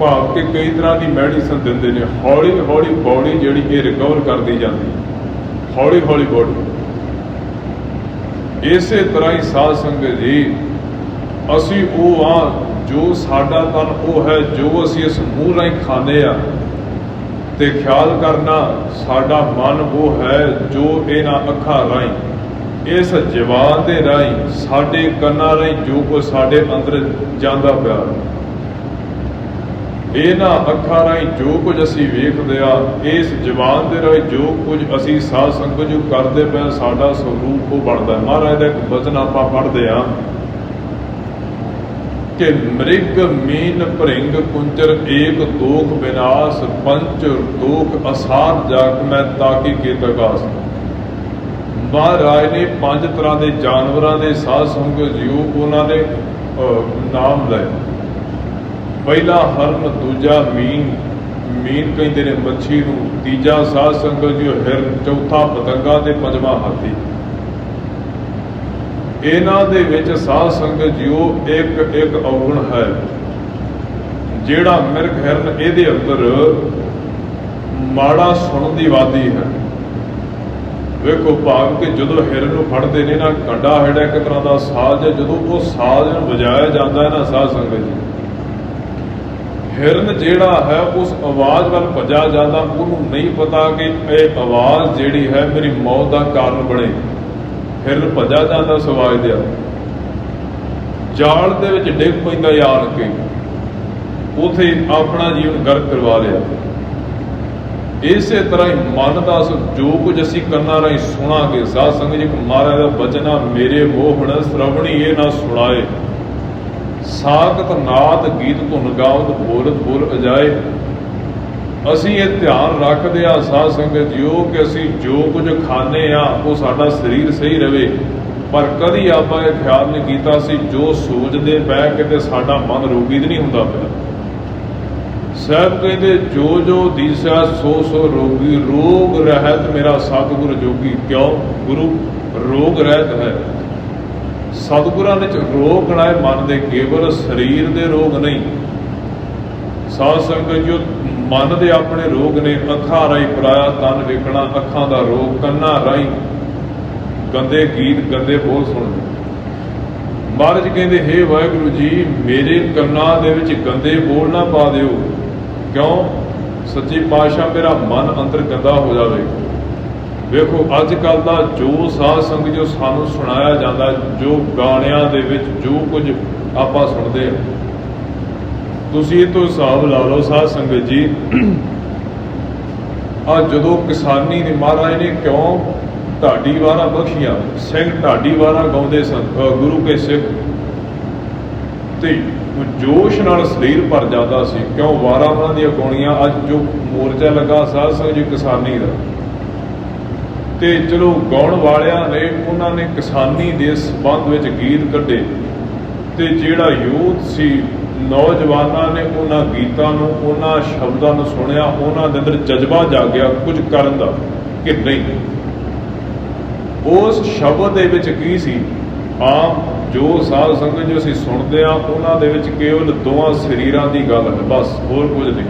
ਭਾਵ ਕਿ ਕਈ ਤਰ੍ਹਾਂ ਦੀ ਮੈਡੀਸਨ ਦਿੰਦੇ ਨੇ, ਹੌਲੀ ਹੌਲੀ ਬੋਡੀ ਜਿਹੜੀ ਇਹ ਰਿਕਵਰ ਕਰਦੀ ਜਾਂਦੀ, ਹੌਲੀ ਹੌਲੀ ਬੋਡੀ। ਇਸੇ ਤਰ੍ਹਾਂ ਹੀ ਸਾਧ ਸੰਗਤ ਜੀ, ਅਸੀਂ ਉਹ ਹਾਂ ਜੋ ਸਾਡਾ ਤਨ ਉਹ ਹੈ ਜੋ ਅਸੀਂ ਇਸ ਮੂੰਹ ਰਾਹੀਂ ਖਾਂਦੇ ਆ, ਤੇ ਖਿਆਲ ਕਰਨਾ ਸਾਡਾ ਮਨ ਉਹ ਹੈ ਜੋ ਇਹਨਾਂ ਅੱਖਾਂ ਰਾਹੀਂ, ਇਸ ਜ਼ਬਾਨ ਦੇ ਰਾਹੀਂ, ਸਾਡੇ ਕੰਨਾਂ ਰਾਹੀਂ ਜੋ ਕੁਝ ਸਾਡੇ ਅੰਦਰ ਜਾਂਦਾ ਪਿਆ, ਇਹਨਾਂ ਅੱਖਾਂ ਰਾਹੀਂ ਜੋ ਕੁਝ ਅਸੀਂ ਵੇਖਦੇ ਆ, ਇਸ ਜ਼ਬਾਨ ਦੇ ਰਾਹੀਂ ਜੋ ਕੁਝ ਅਸੀਂ ਸਾਧ ਸੰਗਤ ਜੋ ਕਰਦੇ ਪਏ, ਸਾਡਾ ਸਰੂਪ ਉਹ ਬਣਦਾ। ਮਹਾਰਾਜ ਦਾ ਇੱਕ ਬਚਨ ਆਪਾਂ ਪੜ੍ਹਦੇ ਆ ਕਿ ਮ੍ਰਿਗ ਮੀਨ ਭ੍ਰਿੰਗ ਕੁੰਚਰ ਏਕ ਦੋਖ ਵਿਨਾਸ਼, ਪੰਚ ਦੋਖ ਅਸਾਰ ਜਾਕ ਮੈਂ ਤਾਕੀ ਕੇ ਤਕਾਸ। ਮਹਾਰਾਜ ਨੇ 5 ਤਰ੍ਹਾਂ ਦੇ ਜਾਨਵਰਾਂ ਦੇ ਸਾਧ ਸੰਗਤ ਜੀਓ ਉਹਨਾਂ ਨੇ ਨਾਮ ਲਏ। ਪਹਿਲਾ ਹਰਨ, ਦੂਜਾ ਮੀਨ, ਮੀਨ ਕਹਿੰਦੇ ਨੇ ਮੱਛੀ ਨੂੰ, ਤੀਜਾ ਸਾਧ ਸੰਗਤ ਜੀਓ ਹਿਰਨ, ਚੌਥਾ ਪਤੰਗਾ ਤੇ ਪੰਜਵਾਂ ਹਾਥੀ। ਇਹਨਾਂ ਦੇ ਵਿੱਚ ਸਾਧ ਸੰਗਤ ਜੀਓ ਇੱਕ ਇੱਕ ਔਗਣ ਹੈ। ਜਿਹੜਾ ਮਿਰਗ ਹਿਰਨ, ਇਹਦੇ ਅੰਦਰ ਮਾੜਾ ਸੁਣਨ ਦੀ ਵਾਦੀ ਹੈ। ਵੇਖੋ ਭਾਵ ਕਿ ਜਦੋਂ ਹਿਰਨ ਨੂੰ ਫੜਦੇ ਨੇ ਨਾ, ਕੰਡਾ ਹੈੜਾ ਇੱਕ ਤਰ੍ਹਾਂ ਦਾ ਸਾਜ਼ ਹੈ, ਜਦੋਂ ਉਹ ਸਾਜ਼ ਨੂੰ ਵਜਾਇਆ ਜਾਂਦਾ ਹੈ ਨਾ ਸਾਧ ਸੰਗਤ ਜੀ, ਹਿਰਨ ਜਿਹੜਾ ਹੈ ਉਸ ਆਵਾਜ਼ ਵੱਲ ਭੱਜਾ ਜਾਂਦਾ। ਉਹਨੂੰ ਨਹੀਂ ਪਤਾ ਕਿ ਇਹ ਆਵਾਜ਼ ਜਿਹੜੀ ਹੈ ਮੇਰੀ ਮੌਤ ਦਾ ਕਾਰਨ ਬਣੇ। ਹਿਰਨ ਭੱਜਾ ਜਾਂਦਾ ਉਸ ਆਵਾਜ਼ ਦੇ, ਜਾਲ ਦੇ ਵਿੱਚ ਡਿੱਗ ਪੈਂਦਾ ਆਣ ਕੇ, ਉਥੇ ਆਪਣਾ ਜੀਵਨ ਗਰਕ ਕਰਵਾ ਲਿਆ। ਇਸੇ ਤਰ੍ਹਾਂ ਹੀ ਮਨ ਦਾ ਜੋ ਕੁਝ ਅਸੀਂ ਕੰਨਾਂ ਰਾਹੀਂ ਸੁਣਾਂਗੇ, ਸਾਧ ਸੰਗਤ ਜੀ ਮਹਾਰਾਜ ਦਾ ਬਚਨ ਆ, ਮੇਰੇ ਮੋਹਣ ਸ਼ਰਵਣੀ ਇਹ ਨਾ ਸੁਣਾਏ, ਸਾਖਤ ਨਾਦ ਗੀਤ ਧੁਨ ਗਾਵਤ ਬੋਲਤ ਬੋਲ ਅਜਾਏ। ਅਸੀਂ ਇਹ ਧਿਆਨ ਰੱਖਦੇ ਆ ਸਾਧ ਸੰਗਤ ਜੀਓ ਕਿ ਅਸੀਂ ਜੋ ਕੁਝ ਖਾਂਦੇ ਆ ਉਹ ਸਾਡਾ ਸਰੀਰ ਸਹੀ ਰਵੇ, ਪਰ ਕਦੀ ਆਪਾਂ ਇਹ ਖਿਆਲ ਨਹੀਂ ਕੀਤਾ ਅਸੀਂ ਜੋ ਸੋਚਦੇ ਪੈ ਕਿਤੇ ਸਾਡਾ ਮਨ ਰੋਗੀ ਤਾਂ ਨਹੀਂ ਹੁੰਦਾ ਪਿਆ। ਸਾਹਿਬ ਕਹਿੰਦੇ ਜੋ ਜੋ ਦੀਸਿਆ ਸੋ ਸੋ ਰੋਗੀ, ਰੋਗ ਰਹਿਤ ਮੇਰਾ ਸਤਿਗੁਰ ਜੋਗੀ। ਕਿਉਂ? ਗੁਰੂ ਰੋਗ ਰਹਿਤ ਹੈ। ਸਤਿਗੁਰਾਂ ਵਿੱਚ ਰੋਗ ਗਣਾਏ ਮਨ ਦੇ, ਕੇਵਲ ਸਰੀਰ ਦੇ ਰੋਗ ਨਹੀਂ। ਸਾਧ ਸੰਗਤ ਜੋ ਮਨ ਦੇ ਆਪਣੇ ਰੋਗ ਨੇ, ਅੱਖਾਂ ਰਾਹੀਂ ਪਰਾਇਆ ਤਨ ਵੇਖਣਾ, ਅੱਖਾਂ ਦਾ ਰੋਗ, ਕੰਨਾਂ ਰਾਹੀਂ ਗੰਦੇ ਗੀਤ ਗੰਦੇ ਬੋਲ ਸੁਣਦੇ। ਮਹਾਰਾਜ ਕਹਿੰਦੇ ਹੇ ਵਾਹਿਗੁਰੂ ਜੀ, ਮੇਰੇ ਕੰਨਾਂ ਦੇ ਵਿੱਚ ਗੰਦੇ ਬੋਲ ਨਾ ਪਾ ਦਿਓ। ਕਿਉਂ? ਸੱਚੇ ਪਾਤਸ਼ਾਹ ਮੇਰਾ ਮਨ ਅੰਦਰ ਗੰਦਾ ਹੋ ਜਾਵੇ। ਵੇਖੋ ਅੱਜ ਕੱਲ੍ਹ ਦਾ ਜੋ ਸਾਧ ਸੰਗਤ ਜੋ ਸਾਨੂੰ ਸੁਣਾਇਆ ਜਾਂਦਾ, ਜੋ ਗਾਣਿਆਂ ਦੇ ਵਿੱਚ ਜੋ ਕੁਝ ਆਪਾਂ ਸੁਣਦੇ ਹਾਂ, ਤੁਸੀਂ ਇਹ ਤੋਂ ਹਿਸਾਬ ਲਾ ਲਓ ਸਾਧ ਸੰਗਤ ਜੀ। ਆ ਜਦੋਂ ਕਿਸਾਨੀ ਦੇ ਮਹਾਰਾਜ ਨੇ ਕਿਉਂ ਢਾਡੀ ਵਾਰਾਂ ਬਖਸ਼ੀਆਂ, ਸਿੰਘ ਢਾਡੀ ਵਾਰਾਂ ਗਾਉਂਦੇ ਸਨ ਗੁਰੂ ਕੇ ਸਿੱਖ, ਤੇ ਜੋਸ਼ ਨਾਲ ਸਰੀਰ ਭਰ ਜਾਂਦਾ ਸੀ। ਕਿਉਂ? ਵਾਰਾਂ ਉਹਨਾਂ ਦੀਆਂ ਗਾਉਣੀਆਂ। ਅੱਜ ਜੋ ਮੋਰਚਾ ਲੱਗਾ ਸਾਧ ਸੰਗਤ ਜੀ ਕਿਸਾਨੀ ਦਾ, ਤੇ ਚਲੋ ਗਾਉਣ ਵਾਲਿਆਂ ਨੇ ਉਹਨਾਂ ਨੇ ਕਿਸਾਨੀ ਦੇ ਸੰਬੰਧ ਵਿੱਚ ਗੀਤ ਕੱਢੇ, ਤੇ ਜਿਹੜਾ ਯੂਥ ਸੀ, ਨੌਜਵਾਨਾਂ ਨੇ ਉਹਨਾਂ ਗੀਤਾਂ ਨੂੰ, ਉਹਨਾਂ ਸ਼ਬਦਾਂ ਨੂੰ ਸੁਣਿਆ, ਉਹਨਾਂ ਦੇ ਅੰਦਰ ਜਜ਼ਬਾ ਜਾਗਿਆ ਕੁਝ ਕਰਨ ਦਾ ਕਿ ਨਹੀਂ। ਉਸ ਸ਼ਬਦ ਦੇ ਵਿੱਚ ਕੀ ਸੀ? ਆਮ ਜੋ ਸਾਧ ਸੰਗਤ ਜੋ ਅਸੀਂ ਸੁਣਦੇ ਹਾਂ ਉਹਨਾਂ ਦੇ ਵਿੱਚ ਕੇਵਲ ਦੋਵਾਂ ਸਰੀਰਾਂ ਦੀ ਗੱਲ ਹੈ, ਬਸ ਹੋਰ ਕੁਝ ਨਹੀਂ।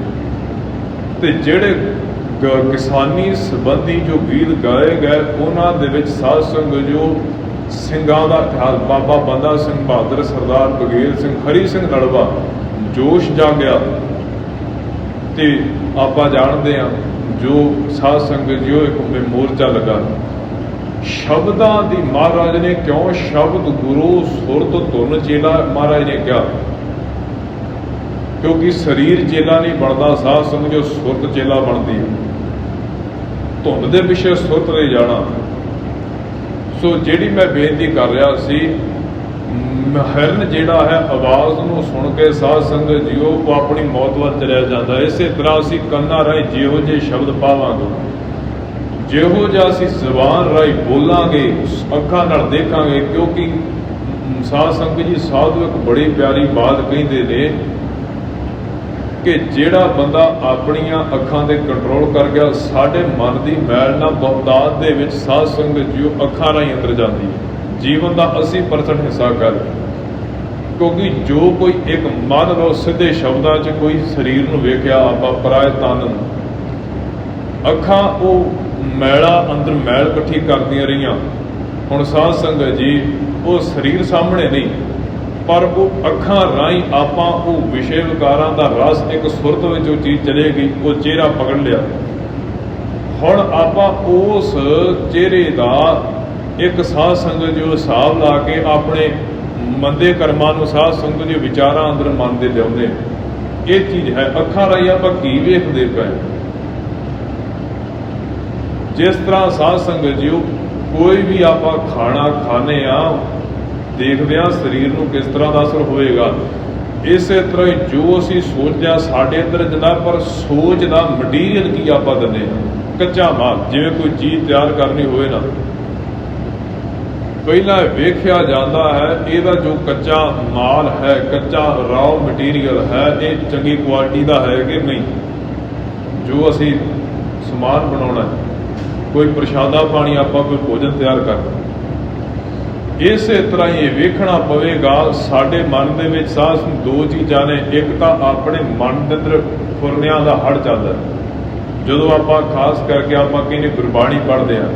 ਤੇ ਜਿਹੜੇ ਕਿਸਾਨੀ ਸੰਬੰਧੀ ਜੋ ਗੀਤ ਗਾਏ ਗਏ ਉਹਨਾਂ ਦੇ ਵਿੱਚ ਸਾਧ ਸੰਗਤ ਜੋ ਸਿੰਘਾਂ ਦਾ ਇਤਿਹਾਸ, ਬਾਬਾ ਬੰਦਾ ਸਿੰਘ ਬਹਾਦਰ, ਸਰਦਾਰ ਬਗੇਲ ਸਿੰਘ, ਹਰੀ ਸਿੰਘ ਨਲਵਾ, ਜੋਸ਼ ਜਾਗਿਆ। ਤੇ ਆਪਾਂ ਜਾਣਦੇ ਹਾਂ ਜੋ ਸਾਧ ਸੰਗਤ ਜੋ ਇੱਕ ਮੋਰਚਾ ਲੱਗਾ ਸ਼ਬਦਾਂ ਦੀ। ਮਹਾਰਾਜ ਨੇ ਕਿਉਂ ਸ਼ਬਦ ਗੁਰੂ ਸੁਰਤ ਧੁਨ ਚੇਲਾ ਮਹਾਰਾਜ ਨੇ ਕਿਹਾ, ਕਿਉਂਕਿ ਸਰੀਰ ਚੇਲਾ ਨਹੀਂ ਬਣਦਾ, ਸਾਧ ਸੰਗਤ ਜੋ ਸੁਰਤ ਚੇਲਾ ਬਣਦੀ ਹੈ। ਧੁਨ ਦੇ ਪਿੱਛੇ ਸੁਰਤ ਲੈ ਜਾਣਾ। ਸੋ ਜਿਹੜੀ ਮੈਂ ਬੇਨਤੀ ਕਰ ਰਿਹਾ ਸੀ, ਹਿਰਨ ਜਿਹੜਾ ਹੈ ਆਵਾਜ਼ ਨੂੰ ਸੁਣ ਕੇ ਸਾਧ ਸੰਗਤ ਜੀਓ ਉਹ ਆਪਣੀ ਮੌਤ ਵੱਲ ਚਲਿਆ ਜਾਂਦਾ। ਇਸੇ ਤਰ੍ਹਾਂ ਅਸੀਂ ਕੰਨਾਂ ਰਾਹੀਂ ਜਿਹੋ ਜਿਹੇ ਸ਼ਬਦ ਪਾਵਾਂਗੇ, ਜਿਹੋ ਜਿਹਾ ਅਸੀਂ ਜ਼ੁਬਾਨ ਰਾਹੀਂ ਬੋਲਾਂਗੇ, ਅੱਖਾਂ ਨਾਲ ਦੇਖਾਂਗੇ। ਕਿਉਂਕਿ ਸਾਧ ਸੰਗਤ ਜੀ ਸਾਧੂ ਇੱਕ ਬੜੀ ਪਿਆਰੀ ਬਾਤ ਕਹਿੰਦੇ ਨੇ ਕਿ ਜਿਹੜਾ ਬੰਦਾ ਆਪਣੀਆਂ ਅੱਖਾਂ ਦੇ ਕੰਟਰੋਲ ਕਰ ਗਿਆ, ਸਾਡੇ ਮਨ ਦੀ ਮੈਲ ਨਾ ਬਹੁਤਾਤ ਦੇ ਵਿੱਚ ਸਾਧ ਸੰਗਤ ਜੀ ਅੱਖਾਂ ਰਾਹੀਂ ਅੰਦਰ ਜਾਂਦੀ ਹੈ। ਜੀਵਨ ਦਾ 80% ਹਿੱਸਾ ਕਰ क्योंकि जो कोई एक मान लो सीधे शब्दां 'च कोई शरीर नूं वेख्या आपां पराए तन नूं, अखां ਉਹ मैला अंदर मैल इकट्ठी करदियां रहियां। हुण साध संगत जी वो शरीर सामने नहीं, पर वो अखां राहीं आपां वो विषय विकारां दा रस एक सुरत विच वो चीज़ चलेगी, वो चेहरा पकड़ लिया। हुण आपां उस चेहरे दा एक साध संगत जो हिसाब ला के अपने मंदे कर्मां नूं साध संगत जो विचारां अंदर मन दे लिआउंदे। ये चीज़ है अखां राहीं आपां की वेखदे पए। जिस तरह साध संगत जी कोई भी आप खाना खाने देखते हैं शरीर में किस तरह का असर होएगा, इस तरह ही जो असी सोचते हैं साढ़े अंदर जदा, पर सोच का मटीरियल की आप दें कच्चा माल। जिवें कोई चीज़ तैयार करनी होए ना, पहला वेख्या जाता है इसका जो कच्चा माल है, कच्चा रॉ मटीरियल है, ये चंगी क्वालिटी का है कि नहीं। जो असी समान बनाना है, कोई प्रशादा पानी आप कोई भोजन तैयार कर, इस तरह ये वेखना पवेगा साडे मन दे विच साह दो चीज़ां ने। एक तो अपने मन के अंदर फुरनियां दा हड़ चलदा है। जदों आपां खास करके आपां कहने गुरबाणी पढ़दे हैं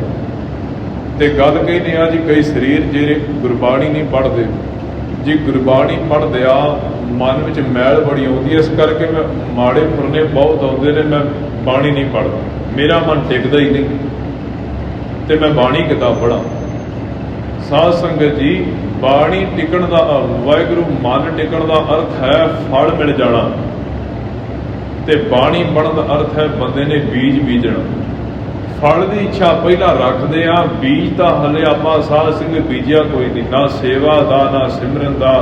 तो गल कहने आ जी कई शरीर ਜਿਹੜੇ गुरबाणी नहीं पढ़ते जी, गुरबाणी पढ़दे आ मन विच मैल बड़ी आउंदी है, इस करके मैं माड़े फुरने बहुत आउंदे ने, मैं बाणी नहीं पढ़दा, मेरा मन टिकदा ही नहीं तो मैं बाणी किताब पढ़ा। साध संगत जी बाणी टिकण का वाहिगुरू मन टिकण का अर्थ है फल मिल जाना, ते बाणी पढ़न का अर्थ है बंदे ने बीज बीजना। फल की इच्छा पहला रखते हैं, बीज तो हले आपां साध संगत बीजिया कोई नहीं, ना सेवा का ना सिमरन का,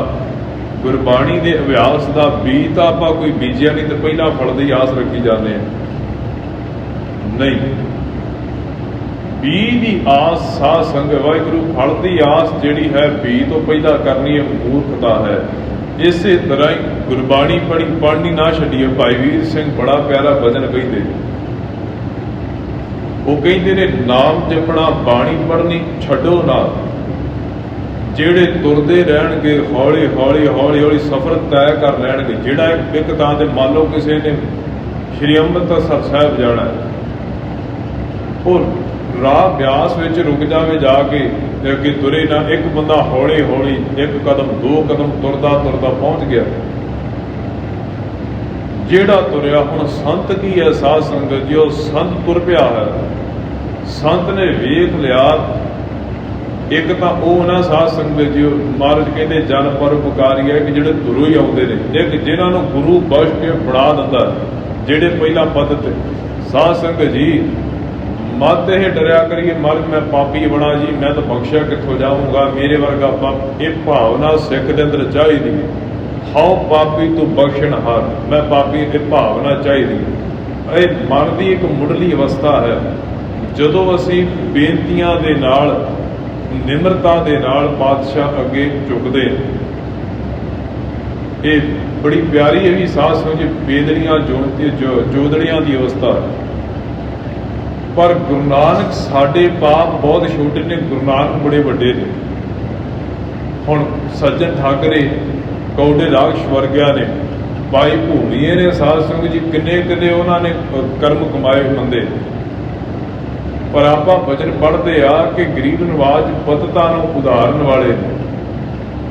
गुरबाणी के अभ्यास का बीज तो आपां कोई बीजिया नहीं, तो पहला फल की आस रखी जाते हैं नहीं। बीज की आस साध संगत वाहिगुरू फल की आस जिहड़ी है बीज तो पहला करनी है मूर्खता है। इस तरह ही गुरबाणी पढ़नी ना छड्डिए। भाई वीर सिंह बड़ा प्यारा भजन कहते, वो कहते ने नाम जपना बाणी पढ़नी छड्डो ना, ਜਿਹੜੇ ਤੁਰਦੇ ਰਹਿਣਗੇ ਹੌਲੀ ਹੌਲੀ ਹੌਲੀ ਹੌਲੀ ਸਫ਼ਰ ਤੈਅ ਕਰ ਲੈਣਗੇ। ਜਿਹੜਾ ਇੱਕ ਤਾਂ ਤੇ ਮੰਨ ਲਓ ਕਿਸੇ ਨੇ ਸ਼੍ਰੀ ਅੰਮ੍ਰਿਤਸਰ ਸਾਹਿਬ ਜਾਣਾ, ਉਹ ਰਾਹ ਬਿਆਸ ਵਿੱਚ ਰੁਕ ਜਾਵੇ ਜਾ ਕੇ ਤੇ ਅੱਗੇ ਤੁਰੇ ਨਾ, ਇੱਕ ਬੰਦਾ ਹੌਲੀ ਹੌਲੀ ਇੱਕ ਕਦਮ ਦੋ ਕਦਮ ਤੁਰਦਾ ਤੁਰਦਾ ਪਹੁੰਚ ਗਿਆ। ਜਿਹੜਾ ਤੁਰਿਆ ਹੁਣ ਸੰਤ ਕੀ ਹੈ ਸਾਧ ਸੰਗਤ ਜੀ, ਉਹ ਸੰਤ ਤੁਰ ਪਿਆ ਹੈ। ਸੰਤ ਨੇ ਵੇਖ ਲਿਆ एक तो वह ना साध संगत जी महाराज कहते जन परोपकारी है कि जोड़े तुरों ही आते हैं, एक जिन्होंने गुरु बख्श के बना दिता, जेडे पहला पद ते साध संगत जी मत यह डरिया करिए महाराज मैं पापी बना जी, मैं तो बख्शिया कितों जाऊँगा, मेरे वर्गा पाप। ये भावना सिख के अंदर चाहिए, हाओ पापी तू बख्शण हार, मैं पापी, ये भावना चाहिए। ये मन की एक मुढ़ली अवस्था है। जदों असी बेनतियां दे नाल निमरता दे नाल पातशाह अगे झुकदे, ये बड़ी प्यारी है भी साध संगत बेदड़ियां जोदड़ियां की अवस्था है। पर गुरु नानक साडे पाप बहुत छोटे ने, गुरु नानक बड़े वड्डे ने। हुण सज्जन ठाकरे कौडे राग स्वर्गिया ने, भाई भूमीए ने, साध संगत जी किन्ने किन्ने उन्होंने कर्म कमाए बंदे। पर आप वचन पढ़ते आ कि गरीब नवाज पतता उधारन वाले ने,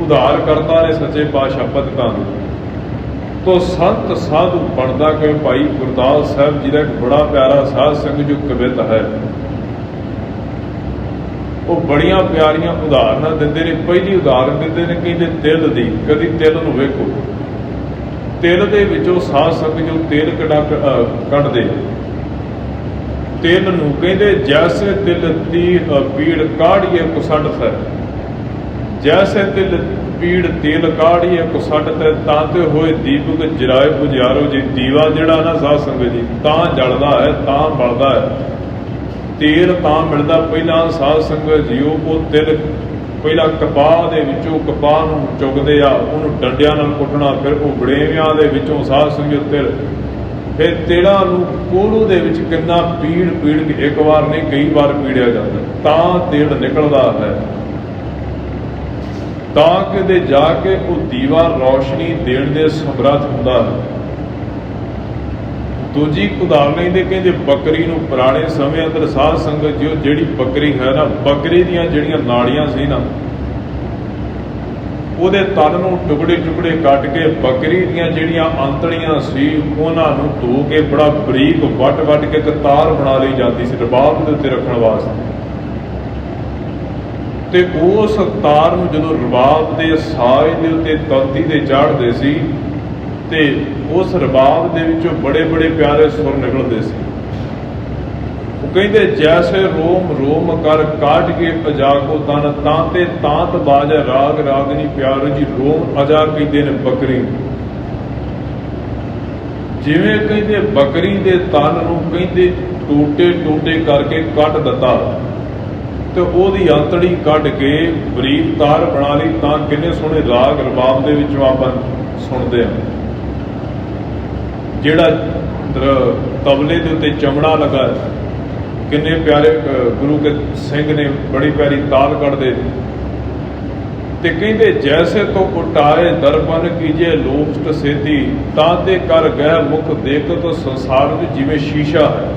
उधार करता ने सच्चे पातशाह पतता। तो संत साधु बनता कि भाई गुरदास साहब जी का एक बड़ा प्यारा साध संगत जो कवित है, वो बड़िया प्यारियां उदाहरण देंदे ने। पहली उदाहरण देंदे ने कहते तिल दी, कभी तिल नूं वेखो, तिल दे विचों साध संगत जो तेल कढ़दे, तिल नूं कहते जैसे तिल दी पीड़ काढ़िए कुसट है, जैसे तिल पीड़ तेल काढ़िए कुसट ते, ताते होए दीपक जराए बुझियारो जी। दीवा जिहड़ा ना साध संगत जी तां जलदा है, तां बलदा है, तेल तां मिलदा। पहला साध संगत जी वो तिल पहला कपाह दे विचों कपाह नूं चुगदे आ, उहनूं डंडियां नाल कुटना, फिर वो बड़ेवियां दे विचों साध संगत तिल, फिर तिलों कोड़ू दे विच किन्ना पीड़ पीड़ के एक बार नहीं कई बार पीड़िया जाता, तां तिल निकलदा है। ਤਾਂ ਕਿਤੇ ਜਾ ਕੇ ਉਹ ਦੀਵਾ ਰੌਸ਼ਨੀ ਦੇਣ ਦੇ ਸਮਰੱਥ ਹੁੰਦਾ ਹੈ। ਦੂਜੀ ਉਦਾਹਰਨ ਇਹਦੇ ਕਹਿੰਦੇ ਬੱਕਰੀ ਨੂੰ ਪੁਰਾਣੇ ਸਮੇਂ ਅੰਦਰ ਸਾਧ ਸੰਗਤ ਜੀ ਜਿਹੜੀ ਬੱਕਰੀ ਹੈ ਨਾ, ਬੱਕਰੀ ਦੀਆਂ ਜਿਹੜੀਆਂ ਨਾੜੀਆਂ ਸੀ ਨਾ, ਉਹਦੇ ਤਨ ਨੂੰ ਟੁਕੜੇ ਟੁਕੜੇ ਕੱਟ ਕੇ ਬੱਕਰੀ ਦੀਆਂ ਜਿਹੜੀਆਂ ਅੰਤੜੀਆਂ ਸੀ ਉਹਨਾਂ ਨੂੰ ਧੋ ਕੇ ਬੜਾ ਬਰੀਕ ਵੱਟ ਕੇ ਇੱਕ ਤਾਰ ਬਣਾ ਲਈ ਜਾਂਦੀ ਸੀ ਰਬਾਬ ਦੇ ਉੱਤੇ ਰੱਖਣ ਵਾਸਤੇ। ਤੇ ਉਸ ਤਾਰ ਨੂੰ ਜਦੋਂ ਰਬਾਬ ਦੇ ਸਾਜ਼ ਦੇ ਉੱਤੇ ਤੰਤੀ ਤੇ ਚਾੜ੍ਹਦੇ ਸੀ ਤੇ ਉਸ ਰਬਾਬ ਦੇ ਵਿੱਚੋਂ ਬੜੇ ਬੜੇ ਪਿਆਰੇ ਸੁਰ ਨਿਕਲਦੇ ਸੀ। ਉਹ ਕਹਿੰਦੇ ਜੈਸੇ ਰੋਮ ਰੋਮ ਕਰ ਕਾਟ ਕੇ ਅਜਾ ਕੋ ਤਨ ਤਾਂ ਤੇ ਤਾਂਤ ਬਾਜ ਰਾਗ ਰਾਗਨੀ ਪਿਆਰ ਜੀ ਰੋਮ ਅਜਾ ਕਹਿੰਦੇ ਨੇ ਬੱਕਰੀ। ਜਿਵੇਂ ਕਹਿੰਦੇ ਬੱਕਰੀ ਦੇ ਤਨ ਨੂੰ ਕਹਿੰਦੇ ਟੋਟੇ ਟੋਟੇ ਕਰਕੇ ਕੱਟ ਦਿੱਤਾ ਤੇ ਉਹਦੀ ਅੰਤੜੀ ਕੱਢ ਕੇ ਬਰੀਕ ਤਾਰ ਬਣਾ ਲਈ, ਤਾਂ ਕਿੰਨੇ ਸੋਹਣੇ ਰਾਗ ਰਬਾਬ ਦੇ ਵਿੱਚੋਂ ਆਪਾਂ ਸੁਣਦੇ ਹਾਂ। ਜਿਹੜਾ ਤਬਲੇ ਦੇ ਉੱਤੇ ਚਮੜਾ ਲੱਗਾ, ਕਿੰਨੇ ਪਿਆਰੇ ਗੁਰੂ ਕੇ ਸਿੰਘ ਨੇ ਬੜੀ ਪਿਆਰੀ ਤਾਲ ਕੱਢਦੇ ਤੇ ਕਹਿੰਦੇ ਜੈਸੇ ਤੋਂ ਉਟਾਏ ਦਰਪਨ ਕੀਜੇ ਲੋਕਟ ਸੇਤੀ ਤਾਂ ਤੇ ਕਰ ਗਹਿ ਮੁਖ ਦੇਖਤ ਸੰਸਾਰ ਵਿੱਚ ਜਿਵੇਂ ਸ਼ੀਸ਼ਾ ਹੈ।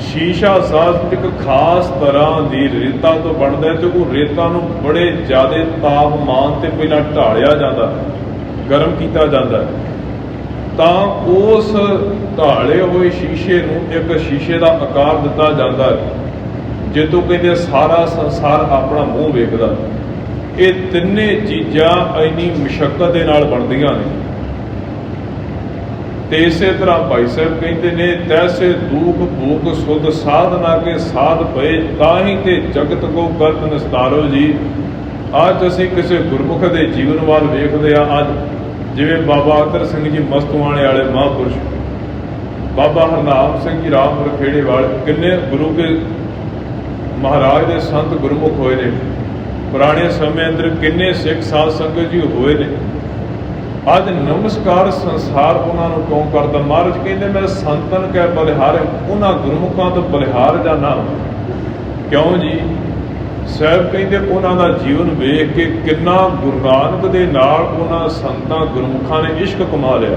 ਸ਼ੀਸ਼ਾ ਸਾਜ਼ ਇੱਕ ਖਾਸ ਤਰ੍ਹਾਂ ਦੀ ਰੇਤਾ ਤੋਂ ਬਣਦਾ ਤੇ ਉਹ ਰੇਤਾ ਨੂੰ ਬੜੇ ਜ਼ਿਆਦਾ ਤਾਪਮਾਨ ਤੇ ਪਹਿਲਾਂ ਢਾਲਿਆ ਜਾਂਦਾ, ਗਰਮ ਕੀਤਾ ਜਾਂਦਾ, ਤਾਂ ਉਸ ਢਾਲੇ ਹੋਏ ਸ਼ੀਸ਼ੇ ਨੂੰ ਇੱਕ ਸ਼ੀਸ਼ੇ ਦਾ ਆਕਾਰ ਦਿੱਤਾ ਜਾਂਦਾ ਜਿੱਥੋਂ ਕਹਿੰਦੇ ਸਾਰਾ ਸੰਸਾਰ ਆਪਣਾ ਮੂੰਹ ਵੇਖਦਾ। ਇਹ ਤਿੰਨੇ ਚੀਜ਼ਾਂ ਇੰਨੀ ਮੁਸ਼ੱਕਤ ਦੇ ਨਾਲ ਬਣਦੀਆਂ ਨੇ। ਤੇ ਇਸੇ ਤਰ੍ਹਾਂ ਭਾਈ ਸਾਹਿਬ ਕਹਿੰਦੇ ਨੇ ਤੈਸੇ ਦੂਖ ਭੂਖ ਸੁਧ ਸਾਧਨਾ ਕੇ ਸਾਧ ਪਏ ਤਾਹੀਂ ਤੇ ਜਗਤ ਕੋ ਕਰਤ ਨਿਸਤਾਰੋ ਜੀ। ਅੱਜ ਅਸੀਂ ਕਿਸੇ ਗੁਰਮੁਖ ਦੇ ਜੀਵਨ ਵੱਲ ਵੇਖਦੇ ਹਾਂ। ਅੱਜ ਜਿਵੇਂ ਬਾਬਾ ਅਤਰ ਸਿੰਘ ਜੀ ਮਸਤੂਆਣੇ ਵਾਲੇ ਮਹਾਂਪੁਰਸ਼, ਬਾਬਾ ਹਰਨਾਮ ਸਿੰਘ ਜੀ ਰਾਮਪੁਰ ਖੇੜੇ ਵਾਲੇ, ਕਿੰਨੇ ਗੁਰੂ ਕੇ ਮਹਾਰਾਜ ਦੇ ਸੰਤ ਗੁਰਮੁਖ ਹੋਏ ਨੇ। ਪੁਰਾਣੇ ਸਮੇਂ ਅੰਦਰ ਕਿੰਨੇ ਸਿੱਖ ਸਾਧ ਸੰਗਤ ਜੀ ਹੋਏ ਨੇ। ਅੱਜ ਨਮਸਕਾਰ ਸੰਸਾਰ ਉਹਨਾਂ ਨੂੰ ਕਿਉਂ ਕਰਦਾ? ਮਹਾਰਾਜ ਕਹਿੰਦੇ ਮੈਂ ਸੰਤਨ ਕੈ ਬਲਿਹਾਰ, ਉਹਨਾਂ ਗੁਰਮੁਖਾਂ ਤੋਂ ਬਲਿਹਾਰ ਜਾਣਾ। ਕਿਉਂ ਜੀ? ਸਾਹਿਬ ਕਹਿੰਦੇ ਉਹਨਾਂ ਦਾ ਜੀਵਨ ਵੇਖ ਕੇ ਕਿੰਨਾ ਗੁਰੂ ਨਾਨਕ ਦੇ ਨਾਲ ਉਹਨਾਂ ਸੰਤਾਂ ਗੁਰਮੁਖਾਂ ਨੇ ਇਸ਼ਕ ਕਮਾ ਲਿਆ।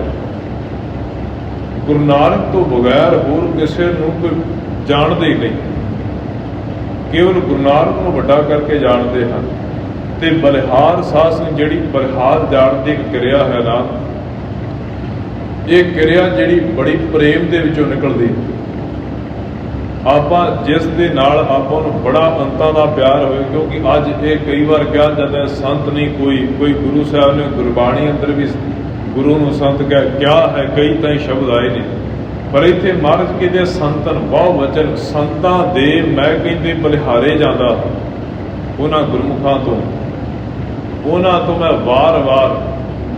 ਗੁਰੂ ਨਾਨਕ ਤੋਂ ਬਗੈਰ ਹੋਰ ਕਿਸੇ ਨੂੰ ਕੋਈ ਜਾਣਦੇ ਹੀ ਨਹੀਂ, ਕੇਵਲ ਗੁਰੂ ਨਾਨਕ ਨੂੰ ਵੱਡਾ ਕਰਕੇ ਜਾਣਦੇ ਹਨ। ਤੇ ਬਲਿਹਾਰ ਸਾਧ ਸੰਗਤ ਜਿਹੜੀ ਬਲਿਹਾਰ ਜਾਣ ਦੀ ਇੱਕ ਕਿਰਿਆ ਹੈ ਨਾ, ਇਹ ਕਿਰਿਆ ਜਿਹੜੀ ਬੜੀ ਪ੍ਰੇਮ ਦੇ ਵਿੱਚੋਂ ਨਿਕਲਦੀ। ਆਪਾਂ ਜਿਸ ਦੇ ਨਾਲ ਆਪਾਂ ਨੂੰ ਬੜਾ ਅੰਤਾਂ ਦਾ ਪਿਆਰ ਹੋਵੇ, ਕਿਉਂਕਿ ਅੱਜ ਇਹ ਕਈ ਵਾਰ ਕਿਹਾ ਜਾਂਦਾ ਸੰਤ ਨਹੀਂ ਕੋਈ ਗੁਰੂ ਸਾਹਿਬ ਨੇ ਗੁਰਬਾਣੀ ਅੰਦਰ ਵੀ ਗੁਰੂ ਨੂੰ ਸੰਤ ਕਹਿ ਕਿਹਾ ਹੈ, ਕਈ ਤਾਂ ਹੀ ਸ਼ਬਦ ਆਏ ਨੇ, ਪਰ ਇੱਥੇ ਮਹਾਰਾਜ ਕਹਿੰਦੇ ਸੰਤਨ ਬਹੁ ਵਚਨ, ਸੰਤਾਂ ਦੇ ਮੈਂ ਕਹਿੰਦੇ ਬਲਿਹਾਰੇ ਜਾਂਦਾ ਉਹਨਾਂ ਗੁਰਮੁਖਾਂ ਤੋਂ। ਉਹਨਾਂ ਤੋਂ ਮੈਂ ਵਾਰ-ਵਾਰ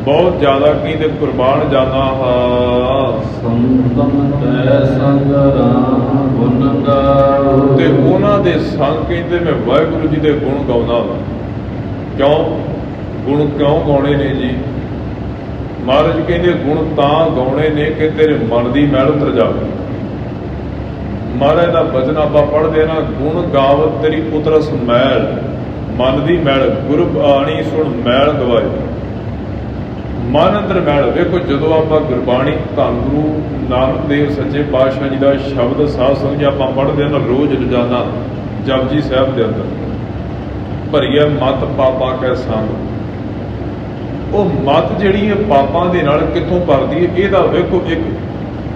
ਬਹੁਤ ਜ਼ਿਆਦਾ ਕਹਿੰਦੇ ਕੁਰਬਾਨ ਜਾਣਾ ਹਾਂ। ਸੰਤਨ ਤੈ ਸੰਗ ਰਾਮ ਗੁਣ ਗਾਓ, ਤੇ ਉਹਨਾਂ ਦੇ ਸੰਗ ਕਹਿੰਦੇ ਮੈਂ ਵਾਹਿਗੁਰੂ ਜੀ ਦੇ ਗੁਣ ਗਾਉਂਦਾ ਵਾ। ਕਿਉਂ ਗੁਣ ਕਿਉਂ ਗਾਉਣੇ ਨੇ ਜੀ? ਮਹਾਰਾਜ ਕਹਿੰਦੇ ਗੁਣ ਤਾਂ ਗਾਉਣੇ ਨੇ ਕਿ ਤੇਰੇ ਮਨ ਦੀ ਮੈਲ ਉਤਰ ਜਾਵੇ। ਮਹਾਰਾਜ ਦਾ ਬਚਨ ਆਪਾਂ ਪੜ੍ਹਦੇ ਨਾ, ਗੁਣ ਗਾਵਤ ਤੇਰੀ ਉਤਰਸ ਮੈਲ, ਮਨ ਦੀ ਮੈਲ, ਗੁਰਬਾਣੀ ਸੁਣ ਮੈਲ ਗਵਾਏ। ਮਨ ਅੰਦਰ ਮੈਲ ਵੇਖੋ, ਜਦੋਂ ਆਪਾਂ ਗੁਰਬਾਣੀ ਧੰਨ ਗੁਰੂ ਨਾਨਕ ਦੇਵ ਸੱਚੇ ਪਾਤਸ਼ਾਹ ਜੀ ਦਾ ਸ਼ਬਦ ਸਾਧ ਸੰਗਤ ਜੀ ਆਪਾਂ ਪੜ੍ਹਦੇ ਹਾਂ ਨਾ ਰੋਜ਼ ਰੋਜ਼ਾਨਾ ਜਪਜੀ ਸਾਹਿਬ ਦੇ ਅੰਦਰ, ਭਰੀਏ ਮਤ ਪਾਪਾ ਕੈ ਸੰਗ। ਉਹ ਮਤ ਜਿਹੜੀ ਹੈ ਪਾਪਾਂ ਦੇ ਨਾਲ ਕਿੱਥੋਂ ਭਰਦੀ ਹੈ? ਇਹਦਾ ਵੇਖੋ, ਇੱਕ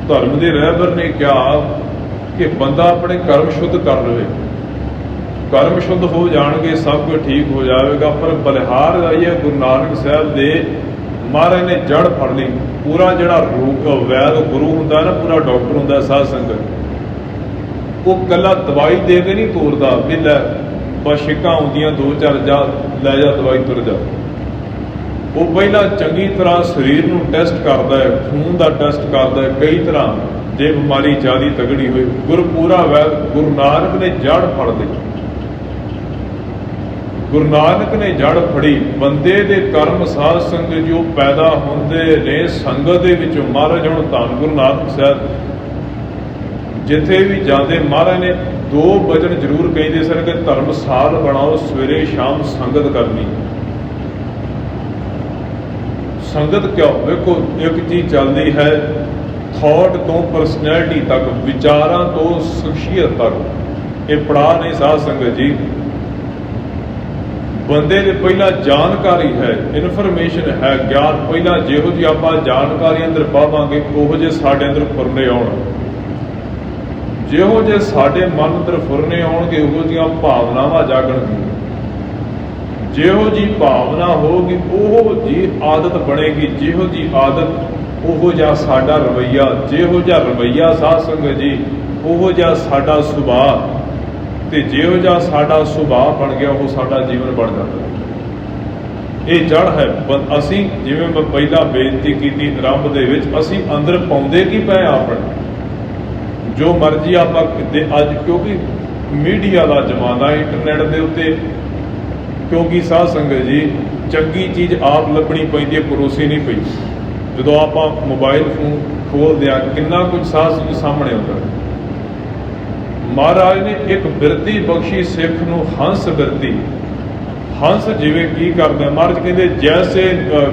ਧਰਮ ਦੇ ਰਹਿਬਰ ਨੇ ਕਿਹਾ ਕਿ ਬੰਦਾ ਆਪਣੇ ਕਰਮ ਸ਼ੁੱਧ ਕਰ ਲਵੇ, ਕਰਮ ਸ਼ੁੱਧ ਹੋ ਜਾਣਗੇ ਸਭ ਕੁਝ ਠੀਕ ਹੋ ਜਾਵੇਗਾ। ਪਰ ਬਲਿਹਾਰ ਆਈ ਹੈ ਗੁਰੂ ਨਾਨਕ ਸਾਹਿਬ ਦੇ, ਮਹਾਰਾਜ ਨੇ ਜੜ ਫੜ ਲਈ। ਪੂਰਾ ਜਿਹੜਾ ਵੈਦ ਗੁਰੂ ਹੁੰਦਾ ਨਾ, ਪੂਰਾ ਡਾਕਟਰ ਹੁੰਦਾ ਸਾਧ ਸੰਗਤ, ਉਹ ਇਕੱਲਾ ਦਵਾਈ ਦੇ ਕੇ ਨਹੀਂ ਤੋਰਦਾ ਵੀ ਲੈ ਬਸ ਛਿੱਕਾਂ ਆਉਂਦੀਆਂ 2-4 ਜਾ ਲੈ ਜਾ ਦਵਾਈ ਤੁਰ ਜਾ। ਉਹ ਪਹਿਲਾਂ ਚੰਗੀ ਤਰ੍ਹਾਂ ਸਰੀਰ ਨੂੰ ਟੈਸਟ ਕਰਦਾ ਹੈ, ਖੂਨ ਦਾ ਟੈਸਟ ਕਰਦਾ ਹੈ ਕਈ ਤਰ੍ਹਾਂ, ਜੇ ਬਿਮਾਰੀ ਜ਼ਿਆਦਾ ਤਗੜੀ ਹੋਈ। ਗੁਰ ਪੂਰਾ ਵੈਦ ਗੁਰੂ ਨਾਨਕ ਨੇ ਜੜ ਫੜ ਲਈ। ਗੁਰੂ ਨਾਨਕ ਨੇ ਜੜ ਫੜੀ। ਬੰਦੇ ਦੇ ਕਰਮ ਸਾਧ ਸੰਗਤ ਜੋ ਪੈਦਾ ਹੁੰਦੇ ਨੇ ਸੰਗਤ ਦੇ ਵਿੱਚੋਂ। ਮਹਾਰਾਜ ਹੁਣ ਧੰਨ ਗੁਰੂ ਨਾਨਕ ਸਾਹਿਬ ਜਿੱਥੇ ਵੀ ਜਾਂਦੇ ਮਹਾਰਾਜ ਨੇ 2 ਵਚਨ ਜ਼ਰੂਰ ਕਹਿੰਦੇ ਸਨ ਕਿ ਧਰਮਸਾਲ ਬਣਾਓ, ਸਵੇਰੇ ਸ਼ਾਮ ਸੰਗਤ ਕਰਨੀ। ਸੰਗਤ ਕਿਉਂ? ਵੇਖੋ ਇੱਕ ਚੀਜ਼ ਚੱਲਦੀ ਹੈ, ਥਾਟ ਤੋਂ ਪਰਸਨੈਲਿਟੀ ਤੱਕ, ਵਿਚਾਰਾਂ ਤੋਂ ਸ਼ਖਸੀਅਤ ਤੱਕ। ਇਹ ਪੜਾਅ ਨਹੀਂ ਸਾਧ ਸੰਗਤ ਜੀ। ਬੰਦੇ ਦੇ ਪਹਿਲਾਂ ਜਾਣਕਾਰੀ ਹੈ, ਇਨਫੋਰਮੇਸ਼ਨ ਹੈ, ਗਿਆਨ। ਪਹਿਲਾਂ ਜਿਹੋ ਜਿਹੀ ਆਪਾਂ ਜਾਣਕਾਰੀ ਅੰਦਰ ਪਾਵਾਂਗੇ ਉਹੋ ਜਿਹੇ ਸਾਡੇ ਅੰਦਰ ਫੁਰਨੇ ਆਉਣ। ਜਿਹੋ ਜਿਹੇ ਸਾਡੇ ਮਨ ਅੰਦਰ ਫੁਰਨੇ ਆਉਣਗੇ ਉਹੋ ਜਿਹੀਆਂ ਭਾਵਨਾਵਾਂ ਜਾਗਣਗੀਆਂ। ਜਿਹੋ ਜਿਹੀ ਭਾਵਨਾ ਹੋਊਗੀ ਉਹੋ ਜਿਹੀ ਆਦਤ ਬਣੇਗੀ। ਜਿਹੋ ਜਿਹੀ ਆਦਤ ਉਹੋ ਜਿਹਾ ਸਾਡਾ ਰਵੱਈਆ। ਜਿਹੋ ਜਿਹਾ ਰਵੱਈਆ ਸਾਧ ਸੰਗਤ ਜੀ ਉਹੋ ਜਿਹਾ ਸਾਡਾ ਸੁਭਾਅ। ਤੇ ਜਿਹੋ ਜਿਹਾ ਸਾਡਾ ਸੁਭਾਅ ਬਣ ਗਿਆ ਉਹ ਸਾਡਾ ਜੀਵਨ ਬਣ ਜਾਂਦਾ। ਇਹ ਜੜ ਹੈ। ਅਸੀਂ ਜਿਵੇਂ ਮੈਂ ਪਹਿਲਾਂ ਬੇਨਤੀ ਕੀਤੀ ਆਰੰਭ ਦੇ ਵਿੱਚ, ਅਸੀਂ ਅੰਦਰ ਪਾਉਂਦੇ ਕੀ ਪਏ ਆਪਣੇ ਜੋ ਮਰਜ਼ੀ ਆਪਾਂ ਅੱਜ, ਕਿਉਂਕਿ ਮੀਡੀਆ ਦਾ ਜ਼ਮਾਨਾ, ਇੰਟਰਨੈਟ ਦੇ ਉੱਤੇ, ਕਿਉਂਕਿ ਸਾਧ ਸੰਗਤ ਜੀ ਚੰਗੀ ਚੀਜ਼ ਆਪ ਲੱਭਣੀ ਪੈਂਦੀ ਹੈ, ਪਰੋਸੀ ਨਹੀਂ ਪਈ। ਜਦੋਂ ਆਪਾਂ ਮੋਬਾਈਲ ਫੋਨ ਖੋਲ੍ਹਦੇ ਹਾਂ ਕਿੰਨਾ ਕੁਝ ਸਾਧ ਸੰਗਤ ਸਾਹਮਣੇ ਆਉਂਦਾ। ਮਹਾਰਾਜ ਨੇ ਇੱਕ ਬਿਰਤੀ ਬਖਸ਼ੀ ਸਿੱਖ ਨੂੰ, ਹੰਸ ਬਿਰਤੀ। ਹੰਸ ਜਿਵੇਂ ਕੀ ਕਰਦੇ? ਮਹਾਰਾਜ ਕਹਿੰਦੇ ਜੈਸੇ,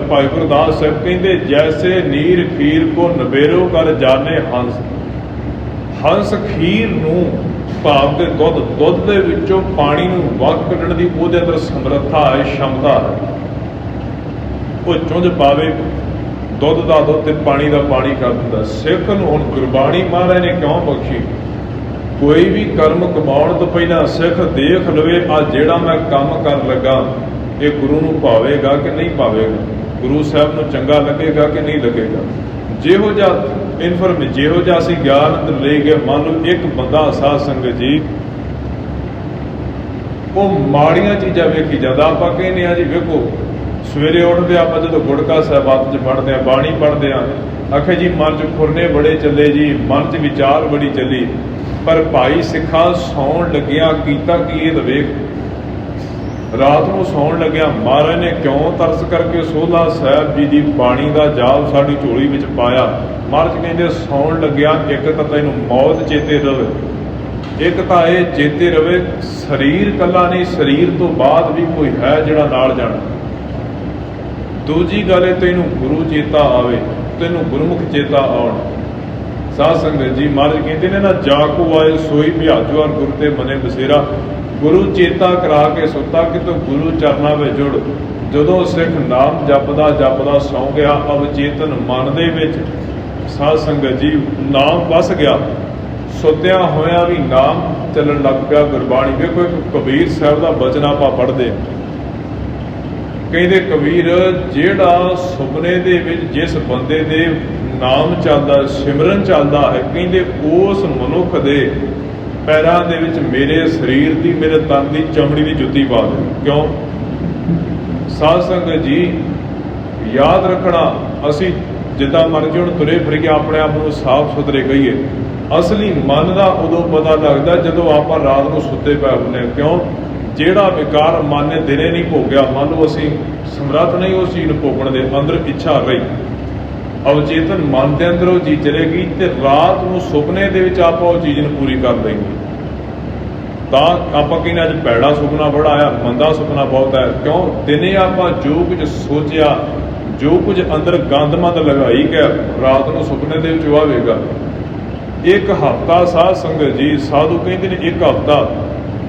ਭਾਈ ਗੁਰਦਾਸ ਸਾਹਿਬ ਕਹਿੰਦੇ ਜੈਸੇ ਨੀਰ ਖੀਰ ਕੋ ਨਬੇਰੋ ਕਰ ਜਾਣੇ ਹੰਸ। ਹੰਸ ਖੀਰ ਨੂੰ ਭਾਵ ਦੇ ਦੁੱਧ ਦੇ ਵਿੱਚੋਂ ਪਾਣੀ ਨੂੰ ਵੱਖ ਕੱਢਣ ਦੀ ਉਹਦੇ ਅੰਦਰ ਸਮਰੱਥਾ ਹੈ, ਸ਼ਮਤਾ ਹੈ। ਉਹ ਚੁੰਝ ਪਾਵੇ, ਦੁੱਧ ਦਾ ਦੁੱਧ ਤੇ ਪਾਣੀ ਦਾ ਪਾਣੀ ਕਰ ਦਿੰਦਾ। ਸਿੱਖ ਨੂੰ ਹੁਣ ਗੁਰਬਾਣੀ ਮਹਾਰਾਜ ਨੇ ਕਿਉਂ ਬਖਸ਼ੀ? ਕੋਈ ਵੀ ਕਰਮ ਕਮਾਉਣ ਤੋਂ ਪਹਿਲਾਂ ਸਿੱਖ ਦੇਖ ਲਵੇ, ਆ ਜਿਹੜਾ ਮੈਂ ਕੰਮ ਕਰਨ ਲੱਗਾ ਇਹ ਗੁਰੂ ਨੂੰ ਭਾਵੇਗਾ ਕਿ ਨਹੀਂ ਭਾਵੇਗਾ, ਗੁਰੂ ਸਾਹਿਬ ਨੂੰ ਚੰਗਾ ਲੱਗੇਗਾ ਕਿ ਨਹੀਂ ਲੱਗੇਗਾ। ਜਿਹੋ ਜਿਹਾ ਜਿਹੋ ਜਿਹਾ ਅਸੀਂ ਗਿਆਨ ਅੰਦਰ ਲੈ ਗਏ। ਮੰਨ ਲਓ ਇੱਕ ਬੰਦਾ ਸਾਧ ਸੰਗਤ ਜੀ ਉਹ ਮਾੜੀਆਂ ਚੀਜ਼ਾਂ ਵੇਖੀ ਜਾਂਦਾ। ਆਪਾਂ ਕਹਿੰਦੇ ਹਾਂ ਜੀ ਵੇਖੋ ਸਵੇਰੇ ਉੱਠਦੇ ਆਪਾਂ ਜਦੋਂ ਗੁੜਕਾ ਸਾਹਿਬ ਹੱਥ 'ਚ ਫੜਦੇ ਹਾਂ, ਬਾਣੀ ਪੜ੍ਹਦੇ ਹਾਂ, ਆਖੇ ਜੀ ਮਨ 'ਚ ਫੁਰਨੇ ਬੜੇ ਚੱਲੇ ਜੀ, ਮਨ 'ਚ ਵਿਚਾਰ ਬੜੀ ਚੱਲੀ। ਪਰ ਭਾਈ ਸਿੱਖਾਂ ਸੌਣ ਲੱਗਿਆ ਕੀਤਾ ਕੀ? ਇਹ ਤਾਂ ਵੇਖ, ਰਾਤ ਨੂੰ ਸੌਣ ਲੱਗਿਆ ਮਹਾਰਾਜ ਨੇ ਕਿਉਂ ਤਰਸ ਕਰਕੇ ਸੋਹਲਾ ਸਾਹਿਬ ਜੀ ਦੀ ਬਾਣੀ ਦਾ ਜਾਪ ਸਾਡੀ ਝੋਲੀ ਵਿੱਚ ਪਾਇਆ। ਮਹਾਰਾਜ ਕਹਿੰਦੇ ਸੌਣ ਲੱਗਿਆ ਇੱਕ ਤਾਂ ਤੈਨੂੰ ਮੌਤ ਚੇਤੇ ਰਵੇ, ਇੱਕ ਤਾਂ ਇਹ ਚੇਤੇ ਰਵੇ ਸਰੀਰ ਕੱਲਾ ਨਹੀਂ, ਸਰੀਰ ਤੋਂ ਬਾਅਦ ਵੀ ਕੋਈ ਹੈ ਜਿਹੜਾ ਨਾਲ ਜਾਣਾ। ਦੂਜੀ ਗੱਲ ਹੈ ਤੈਨੂੰ ਗੁਰੂ ਚੇਤਾ ਆਵੇ, ਤੈਨੂੰ ਗੁਰਮੁਖ ਚੇਤਾ ਆਉਣ। ਸਾਧ ਸੰਗਤ ਜੀ ਮਹਾਰਾਜ ਕਹਿੰਦੇ ਨੇ ਨਾ, ਜਾ ਕੋ ਆਏ ਸੋਈ ਭਿਆਜੋ ਔਰ ਗੁਰੂ ਤੇ ਮਨੇ ਬਸੇਰਾ। ਗੁਰੂ ਚੇਤਾ ਕਰਾ ਕੇ ਸੁੱਤਾ ਕਿਤੋਂ ਗੁਰੂ ਚਰਨਾਂ ਵਿੱਚ ਜੁੜ। ਜਦੋਂ ਸਿੱਖ ਨਾਮ ਜਪਦਾ ਸੌਂ ਗਿਆ, ਅਵਚੇਤਨ ਮਨ ਦੇ ਵਿੱਚ ਸਾਧ ਸੰਗਤ ਜੀ ਨਾਮ ਵਸ ਗਿਆ। ਸੁੱਤਿਆਂ ਹੋਇਆਂ ਵੀ ਨਾਮ ਚੱਲਣ ਲੱਗ ਪਿਆ। ਗੁਰਬਾਣੀ ਵੇਖੋ, ਇੱਕ ਕਬੀਰ ਸਾਹਿਬ ਦਾ ਬਚਨ ਆਪਾਂ ਪੜ੍ਹਦੇ, ਕਹਿੰਦੇ ਕਬੀਰ ਜਿਹੜਾ ਸੁਪਨੇ ਦੇ ਵਿੱਚ ਜਿਸ ਬੰਦੇ ਦੇ ਨਾਮ ਚੱਲਦਾ, ਸਿਮਰਨ ਚੱਲਦਾ ਹੈ, ਕਹਿੰਦੇ ਉਸ ਮਨੁੱਖ ਦੇ ਪੈਰਾਂ ਦੇ ਵਿੱਚ ਮੇਰੇ ਸਰੀਰ ਦੀ, ਮੇਰੇ ਤਨ ਦੀ ਚਮੜੀ ਦੀ ਜੁੱਤੀ ਪਾ ਦੇ। ਕਿਉਂ? ਸਾਧ ਸੰਗਤ ਜੀ ਯਾਦ ਰੱਖਣਾ, ਅਸੀਂ ਜਿੱਦਾਂ ਮਰਜ਼ੀ ਹੁਣ ਤੁਰੇ ਫਿਰੀਏ, ਆਪਣੇ ਆਪ ਨੂੰ ਸਾਫ਼ ਸੁਥਰੇ ਕਹੀਏ, ਅਸਲੀ ਮਨ ਦਾ ਉਦੋਂ ਪਤਾ ਲੱਗਦਾ ਜਦੋਂ ਆਪਾਂ ਰਾਤ ਨੂੰ ਸੁੱਤੇ ਪਏ ਹੁੰਦੇ। ਕਿਉਂ? ਜਿਹੜਾ ਵਿਕਾਰ ਮਨ ਨੇ ਦਿਨੇ ਨਹੀਂ ਭੋਗਿਆ, ਮੰਨ ਲਓ ਅਸੀਂ ਸਮਰੱਥ ਨਹੀਂ ਉਸ ਚੀਜ਼ ਨੂੰ ਭੋਗਣ ਦੇ, ਅੰਦਰ ਇੱਛਾ ਰਹੀ, ਅਵਚੇਤਨ ਮਨ ਦੇ ਅੰਦਰ ਉਹ ਚੀਜ਼ ਚਲੇਗੀ ਤੇ ਰਾਤ ਨੂੰ ਸੁਪਨੇ ਦੇ ਵਿੱਚ ਆਪਾਂ ਉਹ ਚੀਜ਼ ਨੂੰ ਪੂਰੀ ਕਰ ਦੇਂਗੇ। ਤਾਂ ਆਪਾਂ ਕਹਿੰਦੇ ਅੱਜ ਭੈੜਾ ਸੁਪਨਾ ਬੜਾ ਆਇਆ, ਮੰਦਾ ਸੁਪਨਾ ਬਹੁਤ ਹੈ। ਕਿਉਂ? ਦਿਨੇ ਆਪਾਂ ਜੋ ਕੁਝ ਸੋਚਿਆ, ਜੋ ਕੁਝ ਅੰਦਰ ਗੰਦਮੰਦ ਲਗਾਈ ਗਿਆ, ਰਾਤ ਨੂੰ ਸੁਪਨੇ ਦੇ ਵਿੱਚ ਆਵੇਗਾ। ਇੱਕ ਹਫ਼ਤਾ ਸਾਧ ਸੰਗਤ ਜੀ, ਸਾਧੂ ਕਹਿੰਦੇ ਨੇ ਇੱਕ ਹਫ਼ਤਾ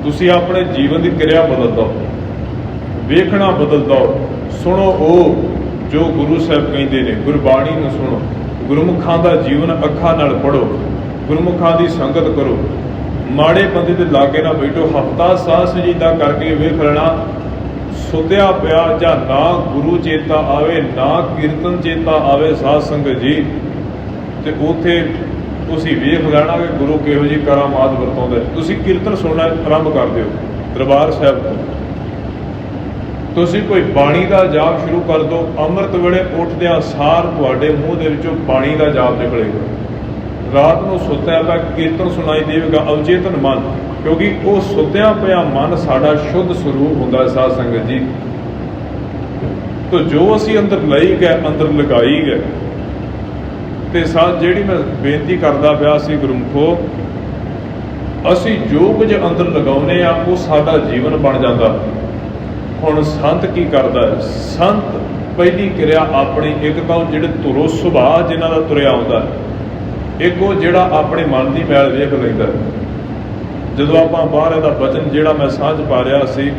ਤੁਸੀਂ ਆਪਣੇ ਜੀਵਨ ਦੀ ਕਿਰਿਆ ਬਦਲ ਦਿਓ, ਵੇਖਣਾ ਬਦਲ ਦਿਓ। ਸੁਣੋ ਉਹ ਜੋ ਗੁਰੂ ਸਾਹਿਬ ਕਹਿੰਦੇ ਨੇ, ਗੁਰਬਾਣੀ ਨੂੰ ਸੁਣੋ, ਗੁਰਮੁਖਾਂ ਦਾ ਜੀਵਨ ਅੱਖਾਂ ਨਾਲ ਪੜ੍ਹੋ, ਗੁਰਮੁਖਾਂ ਦੀ ਸੰਗਤ ਕਰੋ, ਮਾੜੇ ਬੰਦੇ ਦੇ ਲਾਗੇ ਨਾ ਬੈਠੋ। ਹਫ਼ਤਾ ਸਾਧ ਸਜੀਦਾ ਕਰਕੇ ਵੇਖ ਲੈਣਾ, ਸੁੱਤਿਆ ਪਿਆ ਜਾਂ ਨਾ ਗੁਰੂ ਚੇਤਾ ਆਵੇ, ਨਾ ਕੀਰਤਨ ਚੇਤਾ ਆਵੇ ਸਾਧ ਸੰਗਤ ਜੀ, ਤੇ ਉੱਥੇ ਤੁਸੀਂ ਵੇਖ ਲੈਣਾ ਕਿ ਗੁਰੂ ਕਿਹੋ ਜਿਹੀ ਕਰਾਮਾਤ ਵਰਤਾਉਂਦਾ। ਤੁਸੀਂ ਕੀਰਤਨ ਸੁਣਨਾ ਆਰੰਭ ਕਰ ਦਿਓ ਦਰਬਾਰ ਸਾਹਿਬ ਤੋਂ, ਤੁਸੀਂ ਕੋਈ ਬਾਣੀ ਦਾ ਜਾਪ ਸ਼ੁਰੂ ਕਰ ਦਿਓ। ਅੰਮ੍ਰਿਤ ਵੇਲੇ ਉੱਠਦਿਆਂ ਸਾਰ ਤੁਹਾਡੇ ਮੂੰਹ ਦੇ ਵਿੱਚੋਂ ਬਾਣੀ ਦਾ ਜਾਪ ਨਿਕਲੇਗਾ। ਰਾਤ ਨੂੰ ਸੁੱਤਿਆ ਪਿਆ ਕੀਰਤਨ ਸੁਣਾਈ ਦੇਵੇਗਾ। ਅਵਚੇਤਨ ਮਨ, ਕਿਉਂਕਿ ਉਹ ਸੁੱਤਿਆ ਪਿਆ ਮਨ ਸਾਡਾ ਸ਼ੁੱਧ ਸਰੂਪ ਹੁੰਦਾ ਹੈ ਸਾਧ ਸੰਗਤ ਜੀ। ਤਾਂ ਜੋ ਅਸੀਂ ਅੰਦਰ ਲਈ ਗਏ, ਅੰਦਰ ਲਗਾਈ ਗਏ। ਤੇ ਸਾਧ ਜਿਹੜੀ ਮੈਂ ਬੇਨਤੀ ਕਰਦਾ ਪਿਆ ਸੀ ਗੁਰਮੁਖੋ, ਅਸੀਂ ਜੋ ਕੁਝ ਅੰਦਰ ਲਗਾਉਂਦੇ ਆ ਉਹ ਸਾਡਾ ਜੀਵਨ ਬਣ ਜਾਂਦਾ। ਹੁਣ ਸੰਤ ਕੀ ਕਰਦਾ ਹੈ? ਸੰਤ ਪਹਿਲੀ ਕਿਰਿਆ ਆਪਣੀ ਇੱਕ ਤਾਂ ਜਿਹੜੇ ਧੁਰੋ ਸੁਭਾਅ ਜਿਨ੍ਹਾਂ ਦਾ ਤੁਰਿਆ ਆਉਂਦਾ, ਇੱਕ ਉਹ ਜਿਹੜਾ ਆਪਣੇ ਮਨ ਦੀ ਮੈਲ ਵੇਖ ਲੈਂਦਾ। ਜਦੋਂ ਆਪਾਂ ਬਾਹਰ ਇਹਦਾ ਵਚਨ ਜਿਹੜਾ ਮੈਂ ਸਾਂਝ ਪਾ ਰਿਹਾ ਸੀ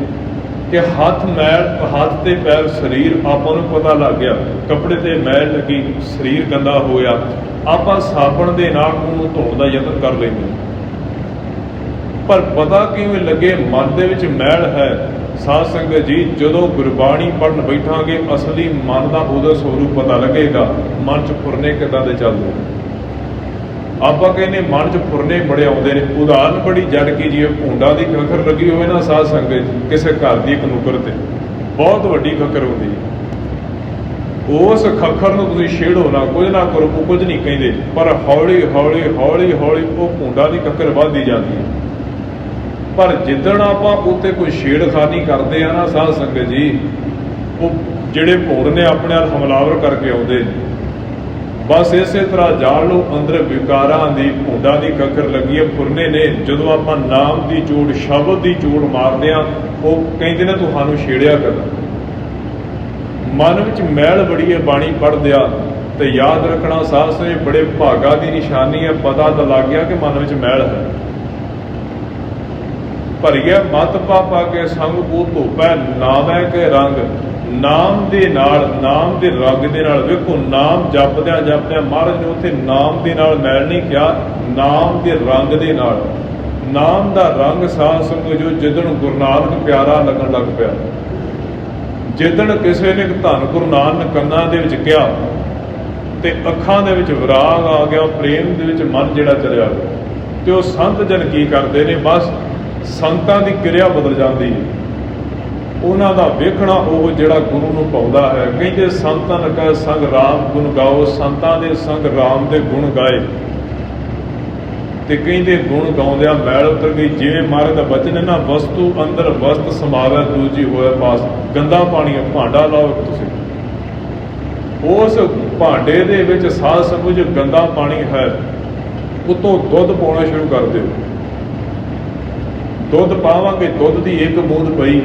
ਕਿ ਹੱਥ ਮੈਲ, ਹੱਥ ਤੇ ਪੈਰ ਸਰੀਰ, ਆਪਾਂ ਨੂੰ ਪਤਾ ਲੱਗ ਗਿਆ ਕੱਪੜੇ ਤੇ ਮੈਲ ਲੱਗੀ, ਸਰੀਰ ਗੰਦਾ ਹੋਇਆ, ਆਪਾਂ ਸਾਬਣ ਦੇ ਨਾਲ ਉਹਨੂੰ ਧੋਣ ਦਾ ਯਤਨ ਕਰ ਲੈਂਦੇ। ਪਰ ਪਤਾ ਕਿਵੇਂ ਲੱਗੇ ਮਨ ਦੇ ਵਿੱਚ ਮੈਲ ਹੈ? ਸਾਧ ਸੰਗਤ ਜੀ, ਜਦੋਂ ਗੁਰਬਾਣੀ ਪੜ੍ਹਨ ਬੈਠਾਂਗੇ ਅਸਲੀ ਮਨ ਦਾ ਉਹਦਾ ਸਰੂਪ ਪਤਾ ਲੱਗੇਗਾ। ਮਨ 'ਚ ਫੁਰਨੇ ਕਿੱਦਾਂ ਦੇ ਚੱਲਦੇ। ਆਪਾਂ ਕਹਿੰਦੇ ਮਨ 'ਚ ਫੁਰਨੇ ਬੜੇ ਆਉਂਦੇ ਨੇ। ਉਦਾਹਰਨ ਬੜੀ ਜੜ ਕੀ, ਜਿਵੇਂ ਭੂੰਡਾ ਦੀ ਖੱਖਰ ਲੱਗੀ ਹੋਵੇ ਨਾ ਸਾਧ ਸੰਗਤ ਜੀ, ਕਿਸੇ ਘਰ ਦੀ ਇੱਕ ਨੁੱਕਰ ਤੇ ਬਹੁਤ ਵੱਡੀ ਖੱਖਰ ਹੁੰਦੀ ਹੈ। ਉਸ ਖੱਖਰ ਨੂੰ ਤੁਸੀਂ ਛੇੜੋ ਨਾ, ਕੁਝ ਨਾ ਕਰੋ, ਉਹ ਕੁਝ ਨਹੀਂ ਕਹਿੰਦੇ, ਪਰ ਹੌਲੀ ਹੌਲੀ ਹੌਲੀ ਹੌਲੀ ਉਹ ਭੂੰਡਾ ਦੀ ਖੱਖਰ ਵੱਧਦੀ ਜਾਂਦੀ ਹੈ। ਪਰ ਜਿੱਦਣ ਆਪਾਂ ਉੱਤੇ ਕੋਈ ਛੇੜਖਾਨੀ ਕਰਦੇ ਆ ਨਾ ਸਾਧ ਸੰਗਤ ਜੀ, ਉਹ ਜਿਹੜੇ ਭੂੰਡ ਨੇ ਆਪਣੇ ਨਾਲ ਹਮਲਾਵਰ ਕਰਕੇ ਆਉਂਦੇ ਨੇ। ਬਸ ਇਸੇ ਤਰ੍ਹਾਂ ਜਾਣ ਲਓ ਅੰਦਰ ਵਿਕਾਰਾਂ ਦੀ ਭੂੰਡਾਂ ਦੀ ਖੱਖਰ ਲੱਗੀ ਹੈ, ਫੁਰਨੇ ਨੇ। ਜਦੋਂ ਆਪਾਂ ਨਾਮ ਦੀ ਚੋੜ, ਸ਼ਬਦ ਦੀ ਚੋੜ ਮਾਰਦੇ ਆ, ਉਹ ਕਹਿੰਦੇ ਨੇ ਤੁਹਾਨੂੰ ਛੇੜਿਆ ਕਰਨਾ। ਮਨ ਵਿੱਚ ਮੈਲ ਬੜੀ ਹੈ ਬਾਣੀ ਪੜ੍ਹਦਿਆ, ਤੇ ਯਾਦ ਰੱਖਣਾ ਸਾਧ ਸੰਗਤ ਬੜੇ ਭਾਗਾ ਦੀ ਨਿਸ਼ਾਨੀ ਹੈ। ਪਤਾ ਤਾਂ ਲੱਗ ਗਿਆ ਕਿ ਮਨ ਵਿੱਚ ਮੈਲ ਹੈ। ਭਰੀਆ ਮਤ ਪਾ ਕੇ ਸੰਗ ਉਹ ਧੋਪੈ ਨਾਮੈ ਕੇ ਰੰਗ। ਨਾਮ ਦੇ ਨਾਲ, ਨਾਮ ਦੇ ਰੰਗ ਦੇ ਨਾਲ, ਵੇਖੋ ਨਾਮ ਜਪਦਿਆਂ ਜਪਦਿਆਂ ਮਹਾਰਾਜ ਨੇ ਉੱਥੇ ਨਾਮ ਦੇ ਨਾਲ ਮੈਲ ਨਹੀਂ ਕਿਹਾ, ਨਾਮ ਦੇ ਰੰਗ ਦੇ ਨਾਲ। ਨਾਮ ਦਾ ਰੰਗ ਸਾਧ ਸੰਗਤ ਜੋ ਜਿੱਦਣ ਗੁਰੂ ਨਾਨਕ ਪਿਆਰਾ ਲੱਗਣ ਲੱਗ ਪਿਆ, ਜਿੱਦਣ ਕਿਸੇ ਨੇ ਧੰਨ ਗੁਰੂ ਨਾਨਕ ਕੰਨਾਂ ਦੇ ਵਿੱਚ ਕਿਹਾ ਤੇ ਅੱਖਾਂ ਦੇ ਵਿੱਚ ਵਿਰਾਗ ਆ ਗਿਆ, ਪ੍ਰੇਮ ਦੇ ਵਿੱਚ ਮਨ ਜਿਹੜਾ ਚਲਿਆ, ਤੇ ਉਹ ਸੰਤ ਜਨ ਕੀ ਕਰਦੇ ਨੇ? ਬਸ ਸੰਤਾਂ ਦੀ ਕਿਰਿਆ ਬਦਲ ਜਾਂਦੀ ਹੈ। ਉਹਨਾਂ ਦਾ ਵੇਖਣਾ ਉਹ ਜਿਹੜਾ ਗੁਰੂ ਨੂੰ ਪਾਉਂਦਾ ਹੈ। ਕਹਿੰਦੇ ਸੰਤਾਂ ਕਾ ਸੰਗ ਰਾਮ ਗੁਣ ਗਾਓ, ਸੰਤਾਂ ਦੇ ਸੰਗ ਰਾਮ ਦੇ ਗੁਣ ਗਾਏ। ਤੇ ਕਹਿੰਦੇ ਗੁਣ ਗਾਉਂਦਿਆਂ ਮੈਲ ਉਤਰ ਗਈ। ਜਿਵੇਂ ਮਹਾਰਾਜ ਦਾ ਬਚਨ ਹੈ ਨਾ, ਵਸਤੂ ਅੰਦਰ ਵਸਤ ਸਮਾਵੈ ਦੂਜੀ ਹੋਏ ਪਾਸ। ਗੰਦਾ ਪਾਣੀ ਭਾਂਡਾ ਲਾਓ ਤੁਸੀਂ, ਉਸ ਭਾਂਡੇ ਦੇ ਵਿੱਚ ਸਾਧ ਸੰਗਤ ਜੋ ਗੰਦਾ ਪਾਣੀ ਹੈ, ਉਤੋਂ ਦੁੱਧ ਪਾਉਣਾ ਸ਼ੁਰੂ ਕਰ ਦਿਓ। ਦੁੱਧ ਪਾਵਾਂਗੇ, ਦੁੱਧ ਦੀ ਇੱਕ ਬੂੰਦ ਪਈ,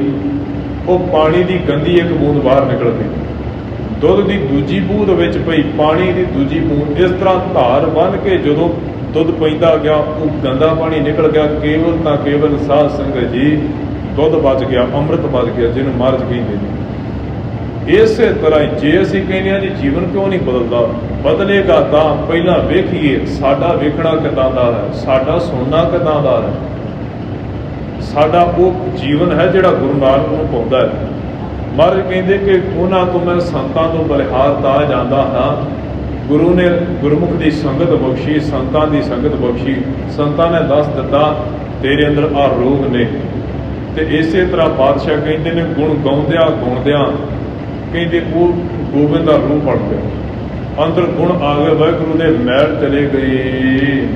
ਉਹ ਪਾਣੀ ਦੀ ਗੰਦੀ ਇੱਕ ਬੂੰਦ ਬਾਹਰ ਨਿਕਲ ਗਈ। ਦੁੱਧ ਦੀ ਦੂਜੀ ਬੂੰਦ ਵਿੱਚ ਪਈ, ਪਾਣੀ ਦੀ ਦੂਜੀ ਬੂੰਦ। ਇਸ ਤਰ੍ਹਾਂ ਧਾਰ ਬੰਨ੍ਹ ਕੇ ਜਦੋਂ ਦੁੱਧ ਪੈਂਦਾ ਗਿਆ, ਉਹ ਗੰਦਾ ਪਾਣੀ ਨਿਕਲ ਗਿਆ। ਕੇਵਲ ਤਾਂ ਕੇਵਲ ਸਾਧ ਸੰਗਤ ਜੀ ਦੁੱਧ ਬਚ ਗਿਆ, ਅੰਮ੍ਰਿਤ ਬਚ ਗਿਆ, ਜਿਹਨੂੰ ਮਹਾਰਾਜ ਕਹਿੰਦੇ ਨੇ। ਇਸੇ ਤਰ੍ਹਾਂ ਜੇ ਅਸੀਂ ਕਹਿੰਦੇ ਹਾਂ ਜੀ ਜੀਵਨ ਕਿਉਂ ਨਹੀਂ ਬਦਲਦਾ? ਬਦਲੇਗਾ ਤਾਂ ਪਹਿਲਾਂ ਵੇਖੀਏ ਸਾਡਾ ਵੇਖਣਾ ਕਿੱਦਾਂ ਦਾ ਹੈ, ਸਾਡਾ ਸੁਣਨਾ ਕਿੱਦਾਂ ਦਾ ਹੈ, ਸਾਡਾ ਉਹ ਜੀਵਨ ਹੈ ਜਿਹੜਾ ਗੁਰੂ ਨਾਨਕ ਨੂੰ ਪਾਉਂਦਾ ਹੈ। ਮਹਾਰਾਜ ਕਹਿੰਦੇ ਕਿ ਉਹਨਾਂ ਤੋਂ ਮੈਂ ਸੰਤਾਂ ਤੋਂ ਬਲਿਹਾਰ ਤਾਂ ਜਾਂਦਾ ਹਾਂ। ਗੁਰੂ ਨੇ ਗੁਰਮੁਖ ਦੀ ਸੰਗਤ ਬਖਸ਼ੀ, ਸੰਤਾਂ ਦੀ ਸੰਗਤ ਬਖਸ਼ੀ। ਸੰਤਾਂ ਨੇ ਦੱਸ ਦਿੱਤਾ ਤੇਰੇ ਅੰਦਰ ਆ ਰੋਗ ਨੇ। ਤੇ ਇਸੇ ਤਰ੍ਹਾਂ ਪਾਤਸ਼ਾਹ ਕਹਿੰਦੇ ਨੇ ਗੁਣ ਗਾਉਂਦਿਆਂ ਗਾਉਂਦਿਆਂ ਕਹਿੰਦੇ ਉਹ ਗੋਬਿੰਦ ਦਾ ਰੂਪ ਬਣ ਗਿਆ, ਅੰਦਰ ਗੁਣ ਆ ਗਏ, ਵਾਹਿਗੁਰੂ ਦੇ ਮੈਲ ਚਲੇ ਗਈ।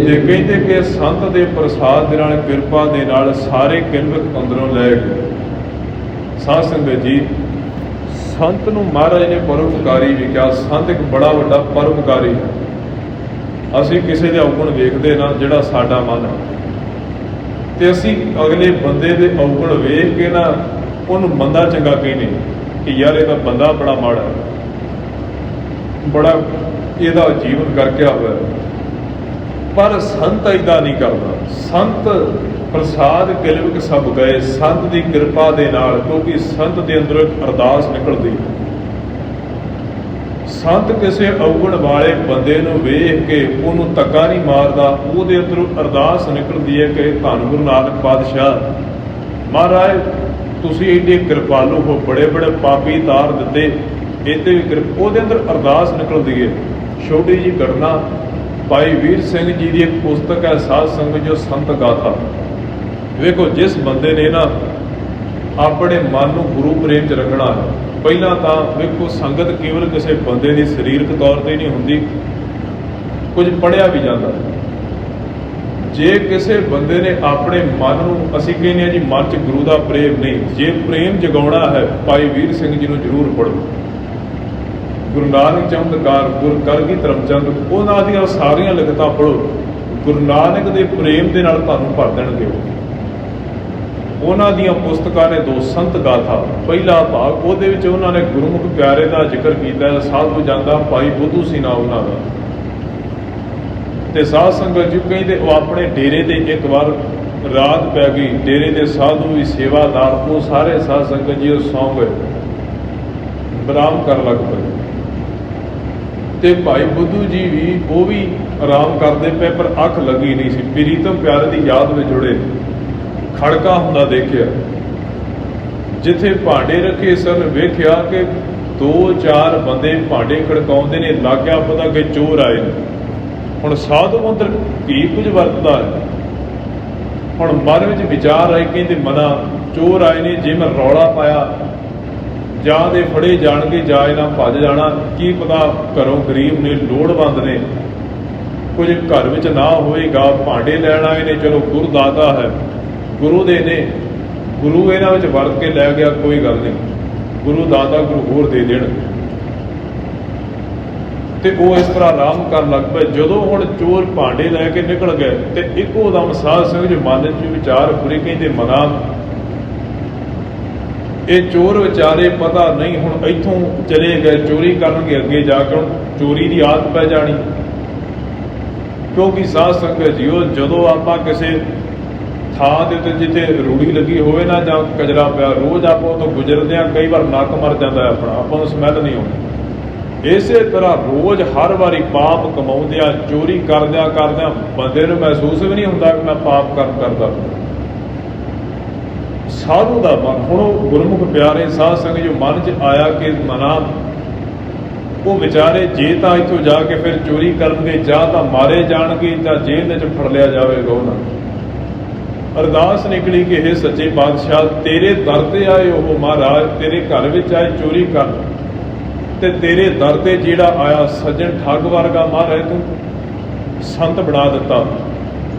ਤੇ ਕਹਿੰਦੇ ਕਿ ਸੰਤ ਦੇ ਪ੍ਰਸਾਦ ਦੇ ਨਾਲ, ਕਿਰਪਾ ਦੇ ਨਾਲ ਸਾਰੇ ਕਿਲਵਿਕ ਅੰਦਰੋਂ ਲੈ ਗਏ। ਸਾਧ ਸੰਗਤ ਜੀ, ਸੰਤ ਨੂੰ ਮਹਾਰਾਜ ਨੇ ਪਰਉਪਕਾਰੀ ਵੀ ਕਿਹਾ। ਸੰਤ ਇੱਕ ਬੜਾ ਵੱਡਾ ਪਰਉਪਕਾਰੀ ਹੈ। ਅਸੀਂ ਕਿਸੇ ਦੇ ਔਗੁਣ ਵੇਖਦੇ ਨਾ, ਜਿਹੜਾ ਸਾਡਾ ਮਨ ਹੈ, ਤੇ ਅਸੀਂ ਅਗਲੇ ਬੰਦੇ ਦੇ ਔਗੁਣ ਵੇਖ ਕੇ ਨਾ ਉਹਨੂੰ ਬੰਦਾ ਚੰਗਾ ਕਹਿੰਦੇ ਕਿ ਯਾਰ ਇਹ ਤਾਂ ਬੰਦਾ ਬੜਾ ਮਾੜਾ ਹੈ, ਬੜਾ ਇਹਦਾ ਜੀਵਨ ਕਰਕੇ ਹੋਇਆ। ਪਰ ਸੰਤ ਏਦਾਂ ਨਹੀਂ ਕਰਦਾ। ਸੰਤ ਪ੍ਰਸਾਦ ਕਿਲਵਿਕ ਸਭ ਗਏ, ਸੰਤ ਦੀ ਕਿਰਪਾ ਦੇ ਨਾਲ, ਕਿਉਂਕਿ ਸੰਤ ਦੇ ਅੰਦਰੋਂ ਇੱਕ ਅਰਦਾਸ ਨਿਕਲਦੀ ਹੈ। ਸੰਤ ਕਿਸੇ ਔਗੁਣ ਵਾਲੇ ਬੰਦੇ ਨੂੰ ਵੇਖ ਕੇ ਉਹਨੂੰ ਧੱਕਾ ਨਹੀਂ ਮਾਰਦਾ, ਉਹਦੇ ਅੰਦਰੋਂ ਅਰਦਾਸ ਨਿਕਲਦੀ ਹੈ ਕਿ ਧੰਨ ਗੁਰੂ ਨਾਨਕ ਪਾਤਸ਼ਾਹ ਮਹਾਰਾਜ ਤੁਸੀਂ ਇੰਨੇ ਕਿਰਪਾਲੂ ਹੋ, ਬੜੇ ਬੜੇ ਪਾਪੀ ਤਾਰ ਦਿੱਤੇ, ਇਹਤੇ ਵੀ ਕਿਰਪਾ। ਉਹਦੇ ਅੰਦਰ ਅਰਦਾਸ ਨਿਕਲਦੀ ਹੈ। ਛੋਟੀ ਜਿਹੀ ਘਟਨਾ, ਭਾਈ ਵੀਰ ਸਿੰਘ ਜੀ ਦੀ ਇੱਕ ਪੁਸਤਕ ਹੈ ਸਾਧ ਸੰਗਤ ਜੋ ਸੰਤ ਗਾਥਾ। ਵੇਖੋ ਜਿਸ ਬੰਦੇ ਨੇ ਨਾ ਆਪਣੇ ਮਨ ਨੂੰ ਗੁਰੂ ਪ੍ਰੇਮ 'ਚ ਰੱਖਣਾ ਹੈ, ਪਹਿਲਾਂ ਤਾਂ ਵੇਖੋ ਸੰਗਤ ਕੇਵਲ ਕਿਸੇ ਬੰਦੇ ਦੀ ਸਰੀਰਕ ਤੌਰ 'ਤੇ ਨਹੀਂ ਹੁੰਦੀ, ਕੁਝ ਪੜ੍ਹਿਆ ਵੀ ਜਾਂਦਾ। ਜੇ ਕਿਸੇ ਬੰਦੇ ਨੇ ਆਪਣੇ ਮਨ ਨੂੰ, ਅਸੀਂ ਕਹਿੰਦੇ ਹਾਂ ਜੀ ਮਨ 'ਚ ਗੁਰੂ ਦਾ ਪ੍ਰੇਮ ਨਹੀਂ, ਜੇ ਪ੍ਰੇਮ ਜਗਾਉਣਾ ਹੈ ਭਾਈ ਵੀਰ ਸਿੰਘ ਜੀ ਨੂੰ ਜ਼ਰੂਰ ਪੜ੍ਹੋ। ਗੁਰੂ ਨਾਨਕ ਚਮਤਕਾਰ, ਗੁਰ ਕਰਗੀ ਧਰਮਚੰਦ, ਉਹਨਾਂ ਦੀਆਂ ਸਾਰੀਆਂ ਲਿਖਤਾਂ ਪੜ੍ਹੋ। ਗੁਰੂ ਨਾਨਕ ਦੇ ਪ੍ਰੇਮ ਦੇ ਨਾਲ ਤੁਹਾਨੂੰ ਭਰ ਦੇਣਗੇ। ਉਹਨਾਂ ਦੀਆਂ ਪੁਸਤਕਾਂ ਨੇ 2 ਸੰਤ ਗਾਥਾ, ਪਹਿਲਾ ਭਾਗ ਉਹਦੇ ਵਿੱਚ ਉਹਨਾਂ ਨੇ ਗੁਰਮੁਖ ਪਿਆਰੇ ਦਾ ਜ਼ਿਕਰ ਕੀਤਾ ਹੈ। ਸਾਧੂ ਜਾਂਦਾ ਭਾਈ ਬੁੱਧੂ ਸੀ ਨਾ ਉਹਨਾਂ ਦਾ, ਤੇ ਸਾਧ ਸੰਗਤ ਜੀ ਕਹਿੰਦੇ ਉਹ ਆਪਣੇ ਡੇਰੇ ਤੇ ਇੱਕ ਵਾਰ ਰਾਤ ਪੈ ਗਈ, ਡੇਰੇ ਦੇ ਸਾਧੂ ਵੀ ਸੇਵਾਦਾਰ ਉਹ ਸਾਰੇ ਸਾਧ ਸੰਗਤ ਜੀ ਉਹ ਸੌਂ ਗਏ, ਆਰਾਮ ਕਰਨ ਲੱਗ ਪਏ। ਤੇ ਭਾਈ ਬੁੱਧੂ ਜੀ ਵੀ ਉਹ ਵੀ ਆਰਾਮ ਕਰਦੇ ਪਏ, ਪਰ ਅੱਖ ਲੱਗੀ ਨਹੀਂ ਸੀ। ਪ੍ਰੀਤਮ ਪਿਆਰੇ ਦੀ ਯਾਦ ਵਿੱਚ ਜੁੜੇ ਖੜਕਾ ਹੁੰਦਾ ਦੇਖਿਆ, ਜਿੱਥੇ ਭਾਂਡੇ ਰੱਖੇ ਸਨ ਵੇਖਿਆ ਕਿ 2-4 ਬੰਦੇ ਭਾਂਡੇ ਖੜਕਾਉਂਦੇ ਨੇ। ਲੱਗਿਆ ਪਤਾ ਕਿ ਚੋਰ ਆਏ ਨੇ। ਹੁਣ ਸਾਧੂ ਅੰਦਰ ਕੀ ਕੁਝ ਵਰਤਦਾ ਹੈ। ਹੁਣ ਮਨ ਵਿੱਚ ਵਿਚਾਰ ਆਏ, ਕਹਿੰਦੇ ਮਨਾ ਚੋਰ ਆਏ ਨੇ, ਜੇ ਮੈਂ ਰੌਲਾ ਪਾਇਆ ਜਾਂ ਦੇ ਫੜੇ ਜਾਣਗੇ ਜਾਂ ਇਹਨਾਂ ਭੱਜ ਜਾਣਾ, ਕੀ ਪਤਾ ਘਰੋਂ ਗਰੀਬ ਨੇ, ਲੋੜਵੰਦ ਨੇ, ਕੁਝ ਘਰ ਵਿੱਚ ਨਾ ਹੋਏਗਾ, ਭਾਂਡੇ ਲੈਣ ਆਏ ਨੇ, ਚਲੋ ਗੁਰੂ ਦਾਤਾ ਹੈ, ਗੁਰੂ ਦੇ ਨੇ, ਗੁਰੂ ਇਹਨਾਂ ਵਿੱਚ ਵਰਤ ਕੇ ਲੈ ਗਿਆ, ਕੋਈ ਗੱਲ ਨਹੀਂ, ਗੁਰੂ ਦਾਤਾ ਗੁਰੂ ਹੋਰ ਦੇ ਦੇਣ। ਤੇ ਉਹ ਇਸ ਤਰ੍ਹਾਂ ਆਰਾਮ ਕਰਨ ਲੱਗ ਪਏ। ਜਦੋਂ ਹੁਣ ਚੋਰ ਭਾਂਡੇ ਲੈ ਕੇ ਨਿਕਲ ਗਏ ਤੇ ਇੱਕੋ ਦਮ ਸਾਧ ਸੰਗਤ ਜੀ ਮਨ 'ਚ ਵਿਚਾਰ ਪੂਰੇ, ਕਹਿੰਦੇ ਮਨਾ ਇਹ ਚੋਰ ਵਿਚਾਰੇ ਪਤਾ ਨਹੀਂ ਹੁਣ ਇੱਥੋਂ ਚਲੇ ਗਏ, ਚੋਰੀ ਕਰਨਗੇ ਅੱਗੇ ਜਾ ਕੇ, ਹੁਣ ਚੋਰੀ ਦੀ ਆਦਤ ਪੈ ਜਾਣੀ। ਕਿਉਂਕਿ ਸਾਧ ਸੰਗਤ ਜੀ ਉਹ ਜਦੋਂ ਆਪਾਂ ਕਿਸੇ ਥਾਂ ਦੇ ਉੱਤੇ ਜਿੱਥੇ ਰੂੜੀ ਲੱਗੀ ਹੋਵੇ ਨਾ ਜਾਂ ਕਚਰਾ ਪਿਆ, ਰੋਜ਼ ਆਪਾਂ ਉੱਥੋਂ ਗੁਜ਼ਰਦੇ ਹਾਂ, ਕਈ ਵਾਰ ਨੱਕ ਮਰ ਜਾਂਦਾ ਆਪਣਾ, ਆਪਾਂ ਨੂੰ ਸਮੈਲ ਨਹੀਂ ਆਉਂਦੀ। ਇਸੇ ਤਰ੍ਹਾਂ ਰੋਜ਼ ਹਰ ਵਾਰੀ ਪਾਪ ਕਮਾਉਂਦਿਆਂ, ਚੋਰੀ ਕਰਦਿਆਂ ਬੰਦੇ ਨੂੰ ਮਹਿਸੂਸ ਵੀ ਨਹੀਂ ਹੁੰਦਾ ਕਿ ਮੈਂ ਪਾਪ ਕਰਦਾ। ਸਾਧੂ ਦਾ ਮਨ, ਹੁਣ ਉਹ ਗੁਰਮੁਖ ਪਿਆਰੇ ਸਾਧ ਸੰਗਤ ਜੋ ਮਨ 'ਚ ਆਇਆ ਕਿ ਮਨਾ ਉਹ ਵਿਚਾਰੇ ਜੇ ਤਾਂ ਇੱਥੋਂ ਜਾ ਕੇ ਫਿਰ ਚੋਰੀ ਕਰਨਗੇ, ਜਾਂ ਤਾਂ ਮਾਰੇ ਜਾਣਗੇ ਜਾਂ ਜੇਲ੍ਹ ਵਿੱਚ ਫੜ ਲਿਆ ਜਾਵੇਗਾ ਉਹਨਾਂ। ਅਰਦਾਸ ਨਿਕਲੀ ਕਿ ਹੇ ਸੱਚੇ ਪਾਤਸ਼ਾਹ, ਤੇਰੇ ਦਰ ਤੇ ਆਏ ਉਹ ਮਹਾਰਾਜ, ਤੇਰੇ ਘਰ ਵਿੱਚ ਆਏ ਚੋਰੀ ਕਰ, ਤੇ ਤੇਰੇ ਦਰ ਤੇ ਜਿਹੜਾ ਆਇਆ ਸੱਜਣ ਠੱਗ ਵਰਗਾ ਮਹਾਰਾਜ ਤੂੰ ਸੰਤ ਬਣਾ ਦਿੱਤਾ।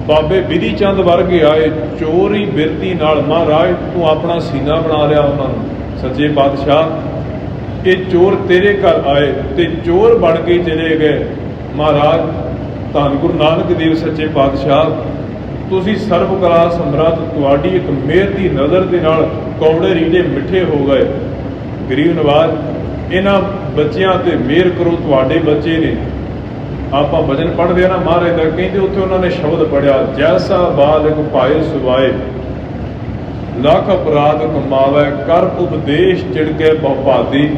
ਬਾਬੇ ਬਿਧੀ ਚੰਦ ਵਰਗੇ ਆਏ ਚੋਰੀ ਬਿਰਤੀ ਨਾਲ, ਮਹਾਰਾਜ ਤੂੰ ਆਪਣਾ ਸੀਨਾ ਬਣਾ ਲਿਆ ਉਹਨਾਂ ਨੂੰ। ਸੱਚੇ ਪਾਤਸ਼ਾਹ ਇਹ ਚੋਰ ਤੇਰੇ ਘਰ ਆਏ ਤੇ ਚੋਰ ਬਣ ਕੇ ਚਲੇ ਗਏ। ਮਹਾਰਾਜ ਧੰਨ ਗੁਰੂ ਨਾਨਕ ਦੇਵ ਸੱਚੇ ਪਾਤਸ਼ਾਹ, ਤੁਸੀਂ ਸਰਬ ਕਲਾ ਸਮਰੱਥ, ਤੁਹਾਡੀ ਇੱਕ ਮਿਹਰ ਦੀ ਨਜ਼ਰ ਦੇ ਨਾਲ ਕੌੜੇ ਰੀਡੇ ਮਿੱਠੇ ਹੋ ਗਏ। ਗਰੀਬ ਨਵਾਜ਼ ਇਹਨਾਂ ਬੱਚਿਆਂ ਤੇ ਮਿਹਰ ਕਰੋ, ਤੁਹਾਡੇ ਬੱਚੇ ਨੇ। ਆਪਾਂ ਭਜਨ ਪੜ੍ਹਦੇ ਆ ਨਾ ਮਹਾਰਾਜ ਦਾ, ਕਹਿੰਦੇ ਉੱਥੇ ਉਹਨਾਂ ਨੇ ਸ਼ਬਦ ਪੜ੍ਹਿਆ, ਜੈਸਾ ਬਾਲਕ ਭਾਏ ਸੁਭਾਏ, ਲੱਖ ਅਪਰਾਧ ਕਮਾਵੇ, ਕਰ ਉਪਦੇਸ਼ ਚਿੜਕੇ ਬਹੁਪਾਦੀ,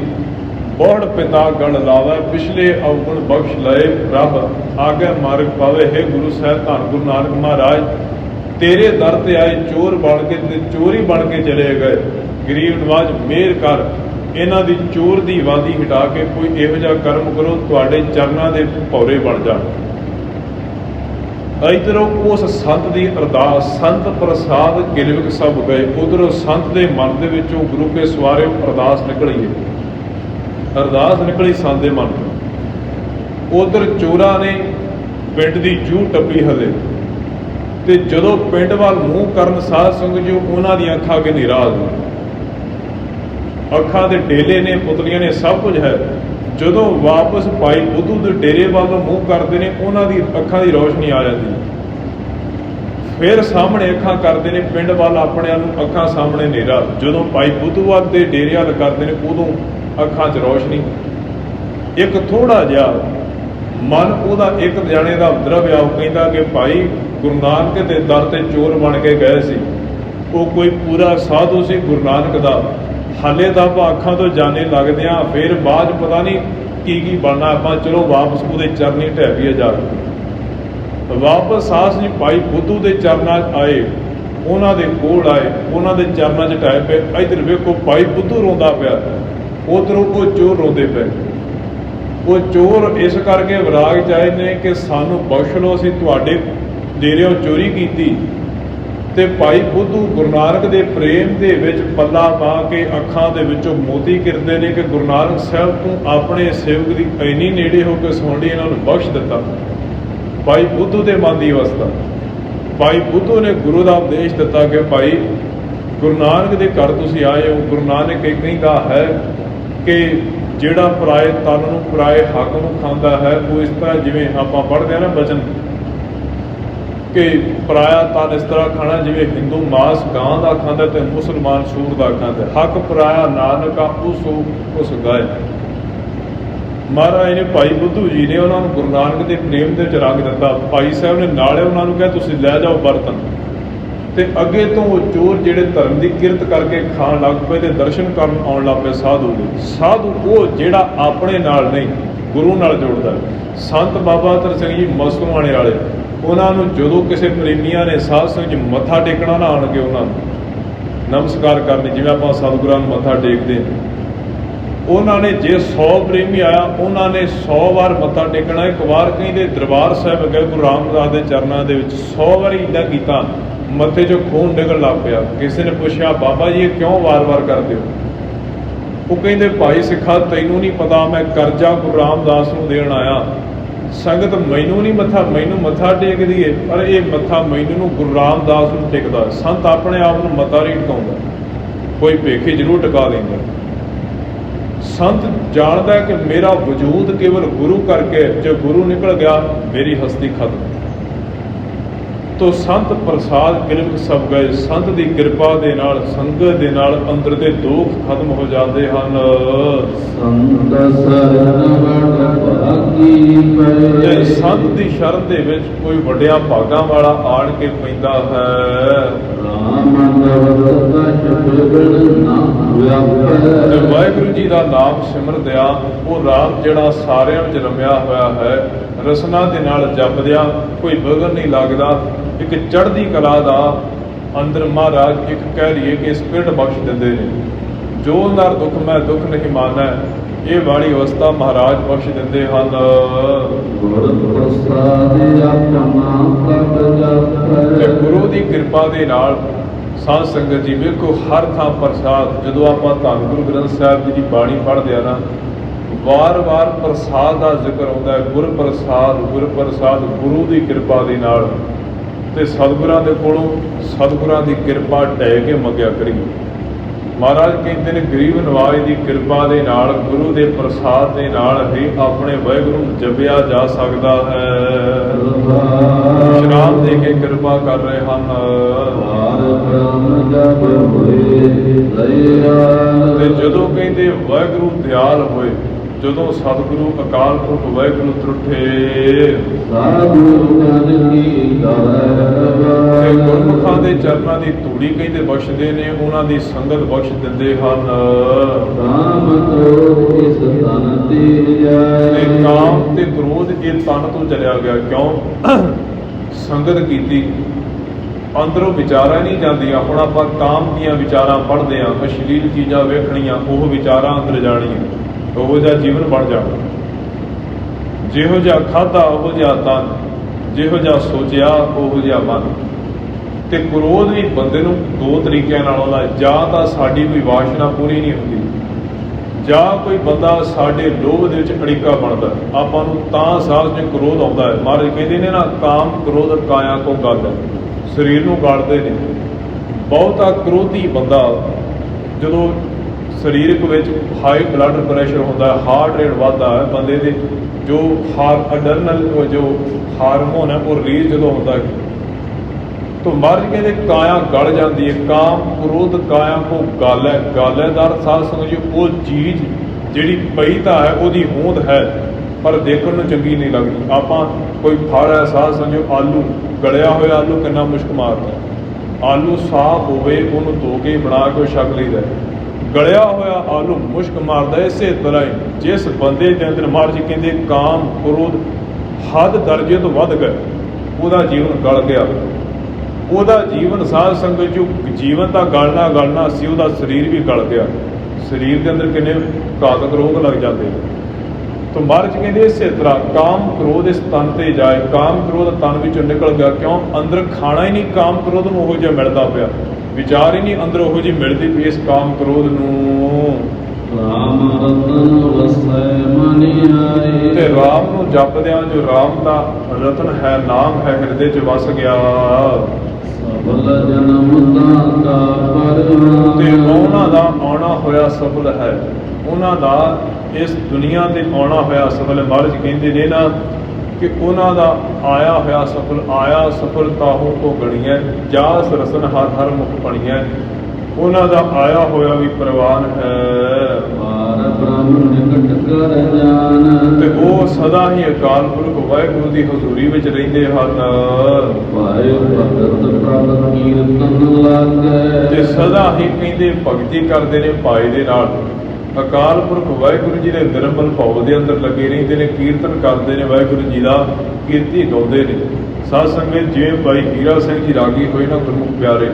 ਬੋੜ ਪਿਤਾ ਗਣ ਲਾਵੇ, ਪਿਛਲੇ ਅਵਗੁਣ ਬਖਸ਼ ਲਏ, ਰੱਬ ਆਗੇ ਮਾਰਗ ਪਾਵੇ। ਹੈ ਗੁਰੂ ਸਾਹਿਬ ਧੰਨ ਗੁਰੂ ਨਾਨਕ ਮਹਾਰਾਜ, ਤੇਰੇ ਦਰ ਤੇ ਆਏ ਚੋਰ ਬਣ ਕੇ ਤੇ ਚੋਰੀ ਬਣ ਕੇ ਚਲੇ ਗਏ। ਗਰੀਬ ਨਵਾਜ਼ ਮਿਹਰ ਕਰ, ਇਹਨਾਂ ਦੀ ਚੋਰ ਦੀ ਵਾਦੀ ਹਟਾ ਕੇ ਕੋਈ ਇਹੋ ਜਿਹਾ ਕਰਮ ਕਰੋ, ਤੁਹਾਡੇ ਚਰਨਾਂ ਦੇ ਭੌਰੇ ਬਣ ਜਾਣ। ਇੱਧਰੋਂ ਉਸ ਸੰਤ ਦੀ ਅਰਦਾਸ, ਸੰਤ ਪ੍ਰਸਾਦ ਗਿਲਵਿਕ ਸਭ ਗਏ। ਉਧਰੋਂ ਸੰਤ ਦੇ ਮਨ ਦੇ ਵਿੱਚੋਂ ਗੁਰੂ ਕੇ ਸਵਾਰੇ ਅਰਦਾਸ ਨਿਕਲੀ ਹੈ, ਅਰਦਾਸ ਨਿਕਲੀ ਸੰਤ ਦੇ ਮਨ ਤੋਂ। ਉਧਰ ਚੋਰਾਂ ਨੇ ਪਿੰਡ ਦੀ ਜੂਹ ਟੱਪੀ ਹਲੇ, ਤੇ ਜਦੋਂ ਪਿੰਡ ਵੱਲ ਮੂੰਹ ਕਰਨ ਸਾਧ ਸੰਗਤ ਜੀ ਉਹਨਾਂ ਦੀਆਂ ਅੱਖਾਂ ਅੱਗੇ ਹਨੇਰਾ ਆ ਗਿਆ। ਅੱਖਾਂ ਦੇ ਡੇਲੇ ਨੇ, ਪੁਤਲੀਆਂ ਨੇ, ਸਭ ਕੁਝ ਹੈ। ਜਦੋਂ ਵਾਪਸ ਭਾਈ ਬੁੱਧੂ ਦੇ ਡੇਰੇ ਵੱਲ ਮੂੰਹ ਕਰਦੇ ਨੇ, ਉਹਨਾਂ ਦੀ ਅੱਖਾਂ ਦੀ ਰੌਸ਼ਨੀ ਆ ਜਾਂਦੀ। ਫਿਰ ਸਾਹਮਣੇ ਅੱਖਾਂ ਕਰਦੇ ਨੇ ਪਿੰਡ ਵੱਲ, ਆਪਣੇ ਨੂੰ ਅੱਖਾਂ ਸਾਹਮਣੇ ਹਨੇਰਾ। ਜਦੋਂ ਭਾਈ ਬੁੱਧੂ ਵੱਲ ਦੇ ਡੇਰੇ ਵੱਲ ਕਰਦੇ ਨੇ, ਉਦੋਂ ਅੱਖਾਂ 'ਚ ਰੌਸ਼ਨੀ। ਇੱਕ ਥੋੜਾ ਜਿਹਾ ਮਨ ਉਹਦਾ ਇੱਕ ਜਾਣੇ ਦਾ ਦਰਵਿਆ, ਉਹ ਕਹਿੰਦਾ ਕਿ ਭਾਈ ਗੁਰੂ ਨਾਨਕ ਦੇ ਦਰ ਤੇ ਚੋਰ ਬਣ ਕੇ ਗਏ ਸੀ। ਉਹ ਕੋਈ ਪੂਰਾ ਸਾਧੂ ਸੀ ਗੁਰੂ ਨਾਨਕ ਦਾ। ਹਾਲੇ ਤਾਂ ਆਪਾਂ ਅੱਖਾਂ ਤੋਂ ਜਾਣੇ ਲੱਗਦੇ ਹਾਂ, ਫਿਰ ਬਾਅਦ ਪਤਾ ਨਹੀਂ ਕੀ ਬਣਨਾ। ਆਪਾਂ ਚਲੋ ਵਾਪਸ ਉਹਦੇ ਚਰਨੀ ਢਹਿ ਪਈਏ ਜਾ ਕੇ। ਵਾਪਸ ਸਾਸ ਜੀ ਭਾਈ ਬੁੱਧੂ ਦੇ ਚਰਨਾਂ 'ਚ ਆਏ, ਉਹਨਾਂ ਦੇ ਕੋਲ ਆਏ, ਉਹਨਾਂ ਦੇ ਚਰਨਾਂ 'ਚ ਢਹਿ ਪਏ। ਇੱਧਰ ਵੇਖੋ ਭਾਈ ਬੁੱਧੂ ਰੋਂਦਾ ਪਿਆ, ਉੱਧਰੋਂ ਉਹ ਚੋਰ ਰੋਂਦੇ ਪਏ। ਉਹ ਚੋਰ ਇਸ ਕਰਕੇ ਵਿਰਾਗ 'ਚ ਆਏ ਨੇ ਕਿ ਸਾਨੂੰ ਬਖਸ਼ ਲਓ, ਅਸੀਂ ਤੁਹਾਡੇ ਡੇਰਿਓਂ ਚੋਰੀ ਕੀਤੀ। ਤੇ ਭਾਈ ਬੁੱਧੂ ਗੁਰੂ ਨਾਨਕ ਦੇ ਪ੍ਰੇਮ ਦੇ ਵਿੱਚ ਪੱਲਾ ਪਾ ਕੇ ਅੱਖਾਂ ਦੇ ਵਿੱਚੋਂ ਮੋਤੀ ਗਿਰਦੇ ਨੇ ਕਿ ਗੁਰੂ ਨਾਨਕ ਸਾਹਿਬ ਤੂੰ ਆਪਣੇ ਸੇਵਕ ਦੀ ਇੰਨੀ ਨੇੜੇ ਹੋ ਕੇ ਸੁਣ ਲਈ, ਇਹਨਾਂ ਨੂੰ ਬਖਸ਼ ਦਿੱਤਾ। ਭਾਈ ਬੁੱਧੂ ਦੇ ਮਨ ਦੀ ਅਵਸਥਾ, ਭਾਈ ਬੁੱਧੂ ਨੇ ਗੁਰੂ ਦਾ ਉਪਦੇਸ਼ ਦਿੱਤਾ ਕਿ ਭਾਈ ਗੁਰੂ ਨਾਨਕ ਦੇ ਘਰ ਤੁਸੀਂ ਆਏ ਹੋ। ਗੁਰੂ ਨਾਨਕ ਇਹ ਕਹਿੰਦਾ ਹੈ ਕਿ ਜਿਹੜਾ ਪਰਾਏ ਤਨ ਨੂੰ, ਪਰਾਏ ਹੱਕ ਨੂੰ ਖਾਂਦਾ ਹੈ, ਉਹ ਇਸ ਤਰ੍ਹਾਂ ਜਿਵੇਂ ਆਪਾਂ ਪੜ੍ਹਦੇ ਹਾਂ ਨਾ ਬਚਨ, ਕਿ ਪਰਾਇਆ ਤਨ ਇਸ ਤਰ੍ਹਾਂ ਖਾਣਾ ਜਿਵੇਂ ਹਿੰਦੂ ਮਾਸ ਗਾਂ ਦਾ ਖਾਂਦਾ ਤੇ ਮੁਸਲਮਾਨ ਸੂਰ ਦਾ ਖਾਂਦਾ। ਹੱਕ ਪਰਾਇਆ ਨਾਨਕਾ ਉਸ ਗਾਏ। ਮਹਾਰਾਜ ਨੇ ਭਾਈ ਬੁੱਧੂ ਜੀ ਨੇ ਉਹਨਾਂ ਨੂੰ ਗੁਰੂ ਨਾਨਕ ਦੇ ਪ੍ਰੇਮ ਦੇ ਵਿੱਚ ਰੰਗ ਦਿੱਤਾ। ਭਾਈ ਸਾਹਿਬ ਨੇ ਨਾਲੇ ਉਹਨਾਂ ਨੂੰ ਕਿਹਾ ਤੁਸੀਂ ਲੈ ਜਾਓ ਬਰਤਨ, ਤੇ ਅੱਗੇ ਤੋਂ ਉਹ ਚੋਰ ਜਿਹੜੇ ਧਰਮ ਦੀ ਕਿਰਤ ਕਰਕੇ ਖਾਣ ਲੱਗ ਪਏ ਤੇ ਦਰਸ਼ਨ ਕਰਨ ਆਉਣ ਲੱਗ ਪਏ ਸਾਧੂ ਦੇ। ਸਾਧੂ ਉਹ ਜਿਹੜਾ ਆਪਣੇ ਨਾਲ ਨਹੀਂ ਗੁਰੂ ਨਾਲ ਜੋੜਦਾ। ਸੰਤ ਬਾਬਾ ਅਤਰ ਸਿੰਘ ਜੀ ਮਸਤੂਆਣੇ ਵਾਲੇ, ਉਹਨਾਂ ਨੂੰ ਜਦੋਂ ਕਿਸੇ ਪ੍ਰੇਮੀਆਂ ਨੇ ਸਾਧ ਸੰਗਤ 'ਚ ਮੱਥਾ ਟੇਕਣਾ ਨਾ ਆਣਗੇ ਉਹਨਾਂ ਨੂੰ ਨਮਸਕਾਰ ਕਰਨੀ, ਜਿਵੇਂ ਆਪਾਂ ਸਤਿਗੁਰਾਂ ਨੂੰ ਮੱਥਾ ਟੇਕਦੇ ਹਾਂ, ਉਹਨਾਂ ਨੇ ਜੇ 100 ਪ੍ਰੇਮੀ ਆਇਆ ਉਹਨਾਂ ਨੇ 100 ਵਾਰ ਮੱਥਾ ਟੇਕਣਾ। ਇੱਕ ਵਾਰ ਕਹਿੰਦੇ ਦਰਬਾਰ ਸਾਹਿਬ ਗਏ ਗੁਰੂ ਰਾਮਦਾਸ ਦੇ ਚਰਨਾਂ ਦੇ ਵਿੱਚ, 100 ਵਾਰੀ ਇੱਦਾਂ ਕੀਤਾ, ਮੱਥੇ 'ਚੋਂ ਖੂਨ ਨਿਕਲਣ ਲੱਗ ਪਿਆ। ਕਿਸੇ ਨੇ ਪੁੱਛਿਆ ਬਾਬਾ ਜੀ ਇਹ ਕਿਉਂ ਵਾਰ-ਵਾਰ ਕਰਦੇ ਹੋ? ਉਹ ਕਹਿੰਦੇ ਭਾਈ ਸਿੱਖਾ ਤੈਨੂੰ ਨਹੀਂ ਪਤਾ, ਮੈਂ ਕਰਜ਼ਾ ਗੁਰੂ ਰਾਮਦਾਸ ਨੂੰ ਦੇਣ ਆਇਆ। ਸੰਗਤ ਮੈਨੂੰ ਨਹੀਂ ਮੈਨੂੰ ਮੱਥਾ ਟੇਕਦੀ ਏ, ਪਰ ਇਹ ਮੱਥਾ ਮੈਨੂੰ ਨੂੰ ਗੁਰੂ ਰਾਮਦਾਸ ਨੂੰ ਟਿਕਦਾ। ਸੰਤ ਆਪਣੇ ਆਪ ਨੂੰ ਮੱਥਾ ਨਹੀਂ ਟਿਕਾਉਂਦਾ, ਕੋਈ ਭੇਖੀ ਜ਼ਰੂਰ ਟਿਕਾ ਲੈਂਦਾ। ਸੰਤ ਜਾਣਦਾ ਕਿ ਮੇਰਾ ਵਜੂਦ ਕੇਵਲ ਗੁਰੂ ਕਰਕੇ, ਜੇ ਗੁਰੂ ਨਿਕਲ ਗਿਆ ਮੇਰੀ ਹਸਤੀ ਖਤਮ। ਤੋ ਸੰਤ ਪ੍ਰਸਾਦ ਕਿਰਪਕ ਸਭ ਗਏ। ਸੰਤ ਦੀ ਕਿਰਪਾ ਦੇ ਨਾਲ, ਸੰਗਤ ਦੇ ਨਾਲ ਅੰਦਰ ਦੇ ਦੁੱਖ ਖਤਮ ਹੋ ਜਾਂਦੇ ਹਨ। ਸੰਤ ਸ਼ਰਨ ਭਾਗੀ ਪਏ। ਤੇ ਸੰਤ ਦੀ ਸ਼ਰਨ ਦੇ ਵਿੱਚ ਕੋਈ ਵੱਡਿਆਂ ਭਾਗਾਂ ਵਾਲਾ ਆਣ ਕੇ ਪੈਂਦਾ ਹੈ। ਤੇ ਵਾਹਿਗੁਰੂ ਜੀ ਦਾ ਨਾਮ ਸਿਮਰਦਿਆਂ ਉਹ ਰਾਮ ਜਿਹੜਾ ਸਾਰਿਆਂ ਵਿੱਚ ਰਮਿਆ ਹੋਇਆ ਹੈ, ਰਸਨਾ ਦੇ ਨਾਲ ਜਪਦਿਆਂ ਕੋਈ ਵਿਘਨ ਨਹੀਂ ਲੱਗਦਾ। ਇੱਕ ਚੜ੍ਹਦੀ ਕਲਾ ਦਾ ਅੰਦਰ ਮਹਾਰਾਜ ਇੱਕ ਕਹਿ ਲਈਏ ਕਿ ਸਪਿਰਟ ਬਖਸ਼ ਦਿੰਦੇ ਨੇ। ਜੋ ਨਰ ਦੁੱਖ ਮੈਂ ਦੁੱਖ ਨਹੀਂ ਮਾਨੈ, ਇਹ ਵਾਲੀ ਅਵਸਥਾ ਮਹਾਰਾਜ ਬਖਸ਼ ਦਿੰਦੇ ਹਨ। ਤੇ ਗੁਰੂ ਦੀ ਕਿਰਪਾ ਦੇ ਨਾਲ ਸਾਧ ਸੰਗਤ ਜੀ ਵੇਖੋ ਹਰ ਥਾਂ ਪ੍ਰਸਾਦ। ਜਦੋਂ ਆਪਾਂ ਧੰਨ ਗੁਰੂ ਗ੍ਰੰਥ ਸਾਹਿਬ ਜੀ ਦੀ ਬਾਣੀ ਪੜ੍ਹਦੇ ਆ ਨਾ, ਵਾਰ-ਵਾਰ ਪ੍ਰਸਾਦ ਦਾ ਜ਼ਿਕਰ ਆਉਂਦਾ ਹੈ। ਗੁਰ ਪ੍ਰਸਾਦ ਗੁਰੂ ਦੀ ਕਿਰਪਾ ਦੇ ਨਾਲ। ਤੇ ਸਤਿਗੁਰਾਂ ਦੇ ਕੋਲੋਂ ਸਤਿਗੁਰਾਂ ਦੀ ਕਿਰਪਾ ਢਹਿ ਕੇ ਮੰਗਿਆ ਕਰੀਏ। ਮਹਾਰਾਜ ਕਹਿੰਦੇ ਨੇ ਗਰੀਬ ਨਵਾਜ ਦੀ ਕਿਰਪਾ ਦੇ ਨਾਲ, ਗੁਰੂ ਦੇ ਪ੍ਰਸਾਦ ਦੇ ਨਾਲ ਹੀ ਆਪਣੇ ਵਾਹਿਗੁਰੂ ਨੂੰ ਜਪਿਆ ਜਾ ਸਕਦਾ ਹੈ। ਸ਼ਰਾਬ ਦੇ ਕੇ ਕਿਰਪਾ ਕਰ ਰਹੇ ਹਨ। ਤੇ ਜਦੋਂ ਕਹਿੰਦੇ ਵਾਹਿਗੁਰੂ ਦਿਆਲ ਹੋਏ, ਜਦੋਂ ਸਤਿਗੁਰੂ ਅਕਾਲ ਪੁਰਖ ਵਾਹਿਗੁਰੂ ਤਰੁੱਠੇ, ਤੇ ਗੁਰਮੁਖਾਂ ਦੇ ਚਰਨਾਂ ਦੀ ਧੂੜੀ ਕਹਿੰਦੇ ਬਖਸ਼ਦੇ ਨੇ, ਉਹਨਾਂ ਦੀ ਸੰਗਤ ਬਖਸ਼ ਦਿੰਦੇ ਹਨ। ਤੇ ਕਾਮ ਤੇ ਕ੍ਰੋਧ ਇਹ ਤਨ ਤੋਂ ਚਲਿਆ ਗਿਆ। ਕਿਉਂ? ਸੰਗਤ ਕੀਤੀ, ਅੰਦਰੋਂ ਵਿਚਾਰਾਂ ਨਹੀਂ ਜਾਂਦੀਆਂ। ਹੁਣ ਆਪਾਂ ਕਾਮ ਦੀਆਂ ਵਿਚਾਰਾਂ ਪੜ੍ਹਦੇ ਹਾਂ, ਅਸ਼ਲੀਲ ਚੀਜ਼ਾਂ ਵੇਖਣੀਆਂ, ਉਹ ਵਿਚਾਰਾਂ ਅੰਦਰ ਜਾਣੀਆਂ, ਉਹੋ ਜਿਹਾ ਜੀਵਨ ਬਣ ਜਾਣਾ। ਜਿਹੋ ਜਿਹਾ ਖਾਧਾ ਉਹੋ ਜਿਹਾ ਤਨ, ਜਿਹੋ ਜਿਹਾ ਸੋਚਿਆ ਉਹੋ ਜਿਹਾ ਮਨ। ਤੇ ਕ੍ਰੋਧ ਵੀ ਬੰਦੇ ਨੂੰ ਦੋ ਤਰੀਕਿਆਂ ਨਾਲ ਆਉਂਦਾ। ਜਾਂ ਤਾਂ ਸਾਡੀ ਕੋਈ ਵਾਸ਼ਨਾ ਪੂਰੀ ਨਹੀਂ ਹੁੰਦੀ, ਜਾਂ ਕੋਈ ਬੰਦਾ ਸਾਡੇ ਲੋਭ ਦੇ ਵਿੱਚ ਅੜਿੱਕਾ ਬਣਦਾ। ਆਪਾਂ ਨੂੰ ਤਾਂ ਸਾਹਸ ਨੇ ਕ੍ਰੋਧ ਆਉਂਦਾ ਹੈ। ਮਹਾਰਾਜ ਕਹਿੰਦੇ ਨੇ ਨਾ, ਕਾਮ ਕ੍ਰੋਧ ਕਾਇਆ ਕੋ ਗਲ, ਸਰੀਰ ਨੂੰ ਗਾਲਦੇ ਨੇ। ਬਹੁਤਾ ਕ੍ਰੋਧੀ ਬੰਦਾ ਜਦੋਂ ਸਰੀਰਕ ਵਿੱਚ ਹਾਈ ਬਲੱਡ ਪ੍ਰੈਸ਼ਰ ਹੁੰਦਾ ਹੈ, ਹਾਰਟ ਰੇਟ ਵੱਧਦਾ ਹੈ, ਬੰਦੇ ਦੇ ਜੋ ਅਡਰਨਲ ਜੋ ਹਾਰਮੋਨ ਹੈ ਉਹ ਰਿਲੀਜ਼ ਜਦੋਂ ਹੁੰਦਾ ਹੈ, ਤਾਂ ਮਰਜ ਕਹਿੰਦੇ ਕਾਇਆ ਗਲ ਜਾਂਦੀ ਹੈ। ਕਾਮ ਕ੍ਰੋਧ ਕਾਇਆ ਕੋ ਗਲ ਹੈ। ਗਲ ਹੈ ਦਰ ਸਾਧ ਸੰਗਤ ਜੀ ਉਹ ਚੀਜ਼ ਜਿਹੜੀ ਪਈ ਤਾਂ ਹੈ, ਉਹਦੀ ਹੋਂਦ ਹੈ, ਪਰ ਦੇਖਣ ਨੂੰ ਚੰਗੀ ਨਹੀਂ ਲੱਗਦੀ। ਆਪਾਂ ਕੋਈ ਫਲ ਹੈ ਸਾਧ ਸੰਗਤ, ਆਲੂ ਗਲਿਆ ਹੋਇਆ ਆਲੂ ਕਿੰਨਾ ਮੁਸ਼ਕ ਮਾਰਦਾ। ਆਲੂ ਸਾਫ਼ ਹੋਵੇ ਉਹਨੂੰ ਧੋ ਕੇ ਬਣਾ ਕੇ ਛਕ ਲਈਦਾ। ਗਲਿਆ ਹੋਇਆ ਆਲੂ ਮੁਸ਼ਕ ਮਾਰਦਾ। ਇਸੇ ਤਰ੍ਹਾਂ ਹੀ ਜਿਸ ਬੰਦੇ ਦੇ ਅੰਦਰ ਮਹਾਰਾਜ ਕਹਿੰਦੇ ਕਾਮ ਕ੍ਰੋਧ ਹੱਦ ਦਰਜੇ ਤੋਂ ਵੱਧ ਗਏ, ਉਹਦਾ ਜੀਵਨ ਗਲ ਗਿਆ। ਉਹਦਾ ਜੀਵਨ ਸਾਧ ਸੰਗਤ ਜੋ ਜੀਵਨ ਤਾਂ ਗਲਣਾ ਸੀ, ਉਹਦਾ ਸਰੀਰ ਵੀ ਗਲ ਗਿਆ। ਸਰੀਰ ਦੇ ਅੰਦਰ ਕਿੰਨੇ ਘਾਤਕ ਰੋਗ ਲੱਗ ਜਾਂਦੇ। ਤਾਂ ਮਹਾਰਾਜ ਕਹਿੰਦੇ ਇਸੇ ਤਰ੍ਹਾਂ ਕਾਮ ਕ੍ਰੋਧ ਇਸ ਤਨ ਤੇ ਜਾਏ। ਕਾਮ ਕ੍ਰੋਧ ਤਨ ਵਿੱਚੋਂ ਨਿਕਲ ਗਿਆ। ਕਿਉਂ? ਅੰਦਰ ਖਾਣਾ ਹੀ ਨਹੀਂ ਕਾਮ ਕ੍ਰੋਧ ਨੂੰ ਉਹੋ ਜਿਹਾ ਮਿਲਦਾ ਪਿਆ, ਵਿਚਾਰ ਹੀ ਨਹੀਂ ਅੰਦਰ ਉਹੋ ਜਿਹੀ ਮਿਲਦੀ ਪਈ ਇਸ ਕਾਮ ਕ੍ਰੋਧ ਨੂੰ। ਰਾਮ ਰਤਨ ਵਸੈ ਮਨਿ ਆਏ। ਤੇ ਰਾਮ ਨੂੰ ਜਪਦਿਆਂ ਜੋ ਰਾਮ ਦਾ ਰਤਨ ਹੈ, ਨਾਮ ਹੈ, ਹਿਰਦੇ 'ਚ ਵਸ ਗਿਆ। ਸਫਲ ਜਨਮ ਦਾਤਾ ਪਰਮਾਨ। ਤੇ ਉਹਨਾਂ ਦਾ ਆਉਣਾ ਹੋਇਆ ਸਫਲ ਹੈ, ਉਹਨਾਂ ਦਾ ਇਸ ਦੁਨੀਆ ਤੇ ਆਉਣਾ ਹੋਇਆ ਸਫਲ। ਮਹਾਰਾਜ ਕਹਿੰਦੇ ਨੇ ਨਾ, ਕਿ ਉਹਨਾਂ ਦਾ ਆਇਆ ਹੋਇਆ ਸਫਲਤਾ ਹੋ ਭੋਗਣੀਆਂ, ਜਾਸ ਰਸਨ ਹਰ ਹਰ ਮੁਖ ਪਣੀਆਂ। ਉਹਨਾਂ ਦਾ ਆਇਆ ਹੋਇਆ ਵੀ ਪ੍ਰਵਾਨ ਹੈ ਪਾਰ ਬ੍ਰਹਮ ਨਿਕਟ ਕਰ ਜਾਨ। ਤੇ ਉਹ ਸਦਾ ਹੀ ਅਕਾਲ ਪੁਰਖ ਵਾਹਿਗੁਰੂ ਦੀ ਹਜ਼ੂਰੀ ਵਿੱਚ ਰਹਿੰਦੇ ਹਨ। ਭਾਏ ਭਗਤ ਪ੍ਰਭ ਕੀਰਤਨ ਲਾਗੈ। ਤੇ ਸਦਾ ਹੀ ਕਹਿੰਦੇ ਭਗਤੀ ਕਰਦੇ ਨੇ ਭਾਈ ਦੇ ਨਾਲ। ਅਕਾਲ ਪੁਰਖ ਵਾਹਿਗੁਰੂ ਜੀ ਦੇ ਨਿਰਮਲ ਭਉ ਦੇ ਅੰਦਰ ਲੱਗੇ ਰਹਿੰਦੇ ਨੇ, ਕੀਰਤਨ ਕਰਦੇ ਨੇ, ਵਾਹਿਗੁਰੂ ਜੀ ਦਾ ਕੀਰਤੀ ਗਾਉਂਦੇ ਨੇ। ਸਾਧ ਸੰਗਤ ਜਿਵੇਂ ਭਾਈ ਹੀਰਾ ਸਿੰਘ ਜੀ ਰਾਗੀ ਹੋਏ ਨਾ ਗੁਰਮੁਖ ਪਿਆਰੇ,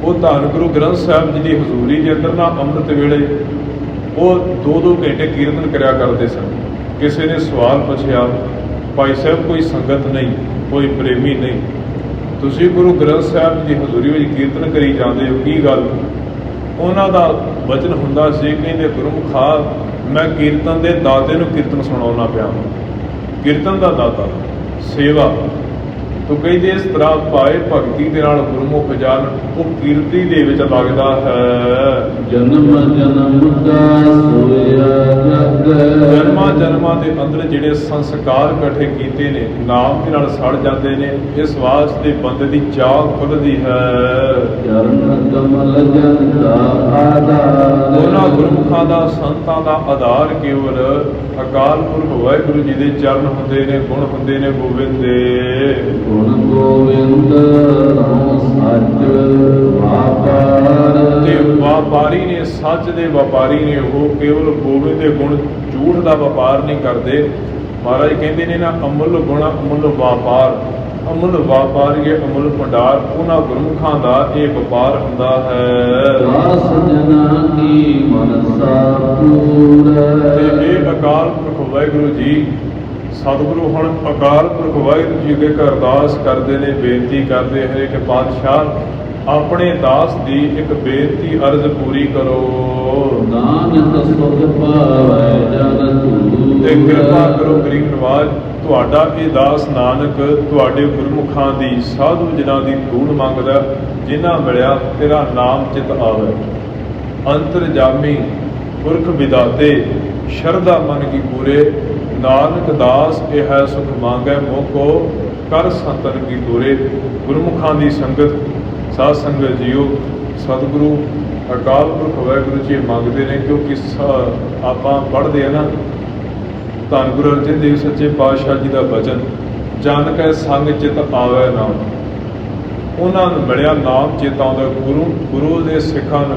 ਉਹ ਧੰਨ ਗੁਰੂ ਗ੍ਰੰਥ ਸਾਹਿਬ ਜੀ ਦੀ ਹਜ਼ੂਰੀ ਦੇ ਅੰਦਰ ਨਾ ਅੰਮ੍ਰਿਤ ਵੇਲੇ ਉਹ 2-2 ਘੰਟੇ ਕੀਰਤਨ ਕਰਿਆ ਕਰਦੇ ਸਨ। ਕਿਸੇ ਨੇ ਸਵਾਲ ਪੁੱਛਿਆ, ਭਾਈ ਸਾਹਿਬ ਕੋਈ ਸੰਗਤ ਨਹੀਂ, ਕੋਈ ਪ੍ਰੇਮੀ ਨਹੀਂ, ਤੁਸੀਂ ਗੁਰੂ ਗ੍ਰੰਥ ਸਾਹਿਬ ਜੀ ਦੀ ਹਜ਼ੂਰੀ ਵਿੱਚ ਕੀਰਤਨ ਕਰੀ ਜਾਂਦੇ ਹੋ, ਕੀ ਗੱਲ? ਉਹਨਾਂ ਦਾ ਵਚਨ ਹੁੰਦਾ ਸੀ, ਕਹਿੰਦੇ ਗੁਰਮੁਖਾ ਮੈਂ ਕੀਰਤਨ ਦੇ ਦਾਤੇ ਨੂੰ ਕੀਰਤਨ ਸੁਣਾਉਣਾ ਪਿਆ, ਕੀਰਤਨ ਦਾ ਦਾਤਾ ਸੇਵਾ। ਤੋ ਕਹਿੰਦੇ ਇਸ ਤਰ੍ਹਾਂ ਪਾਏ ਭਗਤੀ ਦੇ ਨਾਲ ਗੁਰਮੁਖ ਜਨ ਉਹ ਕੀਰਤੀ ਦੇ ਵਿੱਚ ਲੱਗਦਾ ਹੈ। ਜਨਮ ਜਨਮ ਦਾ ਸੋਇਆ ਜਗ। ਜਨਮਾਂ ਜਨਮਾਂ ਦੇ ਅੰਦਰ ਜਿਹੜੇ ਸੰਸਕਾਰ ਇਕੱਠੇ ਕੀਤੇ ਨੇ ਨਾਮ ਦੇ ਨਾਲ ਸੜ ਜਾਂਦੇ ਨੇ। ਇਸ ਵਾਸਤੇ ਬੰਦੇ ਦੀ ਚਾਹ ਖੁੱਲ੍ਹਦੀ ਹੈ। ਚਰਨ ਕਮਲ ਜਨ ਦਾ ਆਧਾਰ। ਉਹਨਾਂ ਗੁਰਮੁਖਾਂ ਦਾ ਸੰਤਾਂ ਦਾ ਆਧਾਰ ਕੇਵਲ ਅਕਾਲ ਪੁਰਖ ਵਾਹਿਗੁਰੂ ਜੀ ਦੇ ਚਰਨ ਹੁੰਦੇ ਨੇ, ਗੁਣ ਹੁੰਦੇ ਨੇ ਗੋਬਿੰਦ ਦੇ। ਗੁਣ ਗੋਬਿੰਦ ਰਹੁ ਸੱਚ ਵਾਪਾਰ। ਤੇ ਵਪਾਰੀ ਨੇ, ਸੱਚ ਦੇ ਵਪਾਰੀ ਨੇ, ਉਹ ਕੇਵਲ ਗੋਬਿੰਦ ਦੇ ਗੁਣ, ਝੂਠ ਦਾ ਵਪਾਰ ਨਹੀਂ ਕਰਦੇ। ਮਹਾਰਾਜ ਕਹਿੰਦੇ ਨੇ ਨਾ ਅਮੁੱਲ ਗੁਣ ਅਮੁੱਲ ਵਪਾਰ, ਅਮੁੱਲ ਵਪਾਰੀਏ ਅਮੁੱਲ ਭੰਡਾਰ। ਉਹਨਾਂ ਗੁਰਮੁਖਾਂ ਦਾ ਇਹ ਵਪਾਰ ਹੁੰਦਾ ਹੈ। ਦਾਸ ਜਨਾਂ ਕੀ ਮਨਸਾ ਪੂਰੈ। ਤੇ ਇਹ ਅਕਾਲ ਪੁਰਖ ਵਾਹਿਗੁਰੂ ਜੀ ਸਤਿਗੁਰੂ ਹੁਣ ਅਕਾਲ ਪੁਰਖ ਵਾਹਿਗੁਰੂ ਜੀ ਅੱਗੇ ਅਰਦਾਸ ਕਰਦੇ ਨੇ, ਬੇਨਤੀ ਕਰਦੇ ਹੈ ਕਿ ਪਾਤਸ਼ਾਹ ਆਪਣੇ ਦਾਸ ਦੀ ਇੱਕ ਬੇਨਤੀ ਅਰਜ਼ ਪੂਰੀ ਕਰੋ। ਨਾਨਕ ਸੁਖ ਪਾਵੈ ਜਨ ਤੂੰ। ਤੇ ਕਿਰਪਾ ਕਰੋ ਗਰੀਬ ਨਵਾਜ, ਤੁਹਾਡਾ ਇਹ ਦਾਸ ਨਾਨਕ ਤੁਹਾਡੇ ਗੁਰਮੁਖਾਂ ਦੀ, ਸਾਧੂ ਜਨਾਂ ਦੀ ਧੂੜ ਮੰਗਦਾ, ਜਿਨ੍ਹਾਂ ਮਿਲਿਆ ਤੇਰਾ ਨਾਮ ਚਿਤ ਆਵੇ। ਅੰਤਰਜਾਮੀ ਪੁਰਖ ਵਿਦਾਤੇ ਸ਼ਰਧਾ ਮਨ ਕੀ ਪੂਰੇ। ਨਾਨਕ ਦਾਸ ਇਹ ਹੈ ਸੁਖ ਮੰਗੈ ਮੋਕੋ ਕਰ ਸੰਤਨ ਕੀ ਦੂਰੇ। ਗੁਰਮੁਖਾਂ ਦੀ ਸੰਗਤ, ਸਾਧ ਸੰਗਤ ਜੀਓ, ਸਤਿਗੁਰੂ ਅਕਾਲ ਪੁਰਖ ਵਾਹਿਗੁਰੂ ਜੀ ਮੰਗਦੇ ਨੇ। ਕਿਉਂਕਿ ਆਪਾਂ ਪੜ੍ਹਦੇ ਆ ਨਾ ਧੰਨ ਗੁਰੂ ਅਰਜਨ ਦੇਵ ਸੱਚੇ ਪਾਤਸ਼ਾਹ ਜੀ ਦਾ ਬਚਨ, ਜਨ ਕੈ ਸੰਗ ਚਿਤ ਆਵੈ ਨਾਮ। ਉਹਨਾਂ ਨੂੰ ਮਿਲਿਆ ਨਾਮ ਚੇਤਾ ਆਉਂਦਾ। ਗੁਰੂ ਦੇ ਸਿੱਖਾਂ ਨੂੰ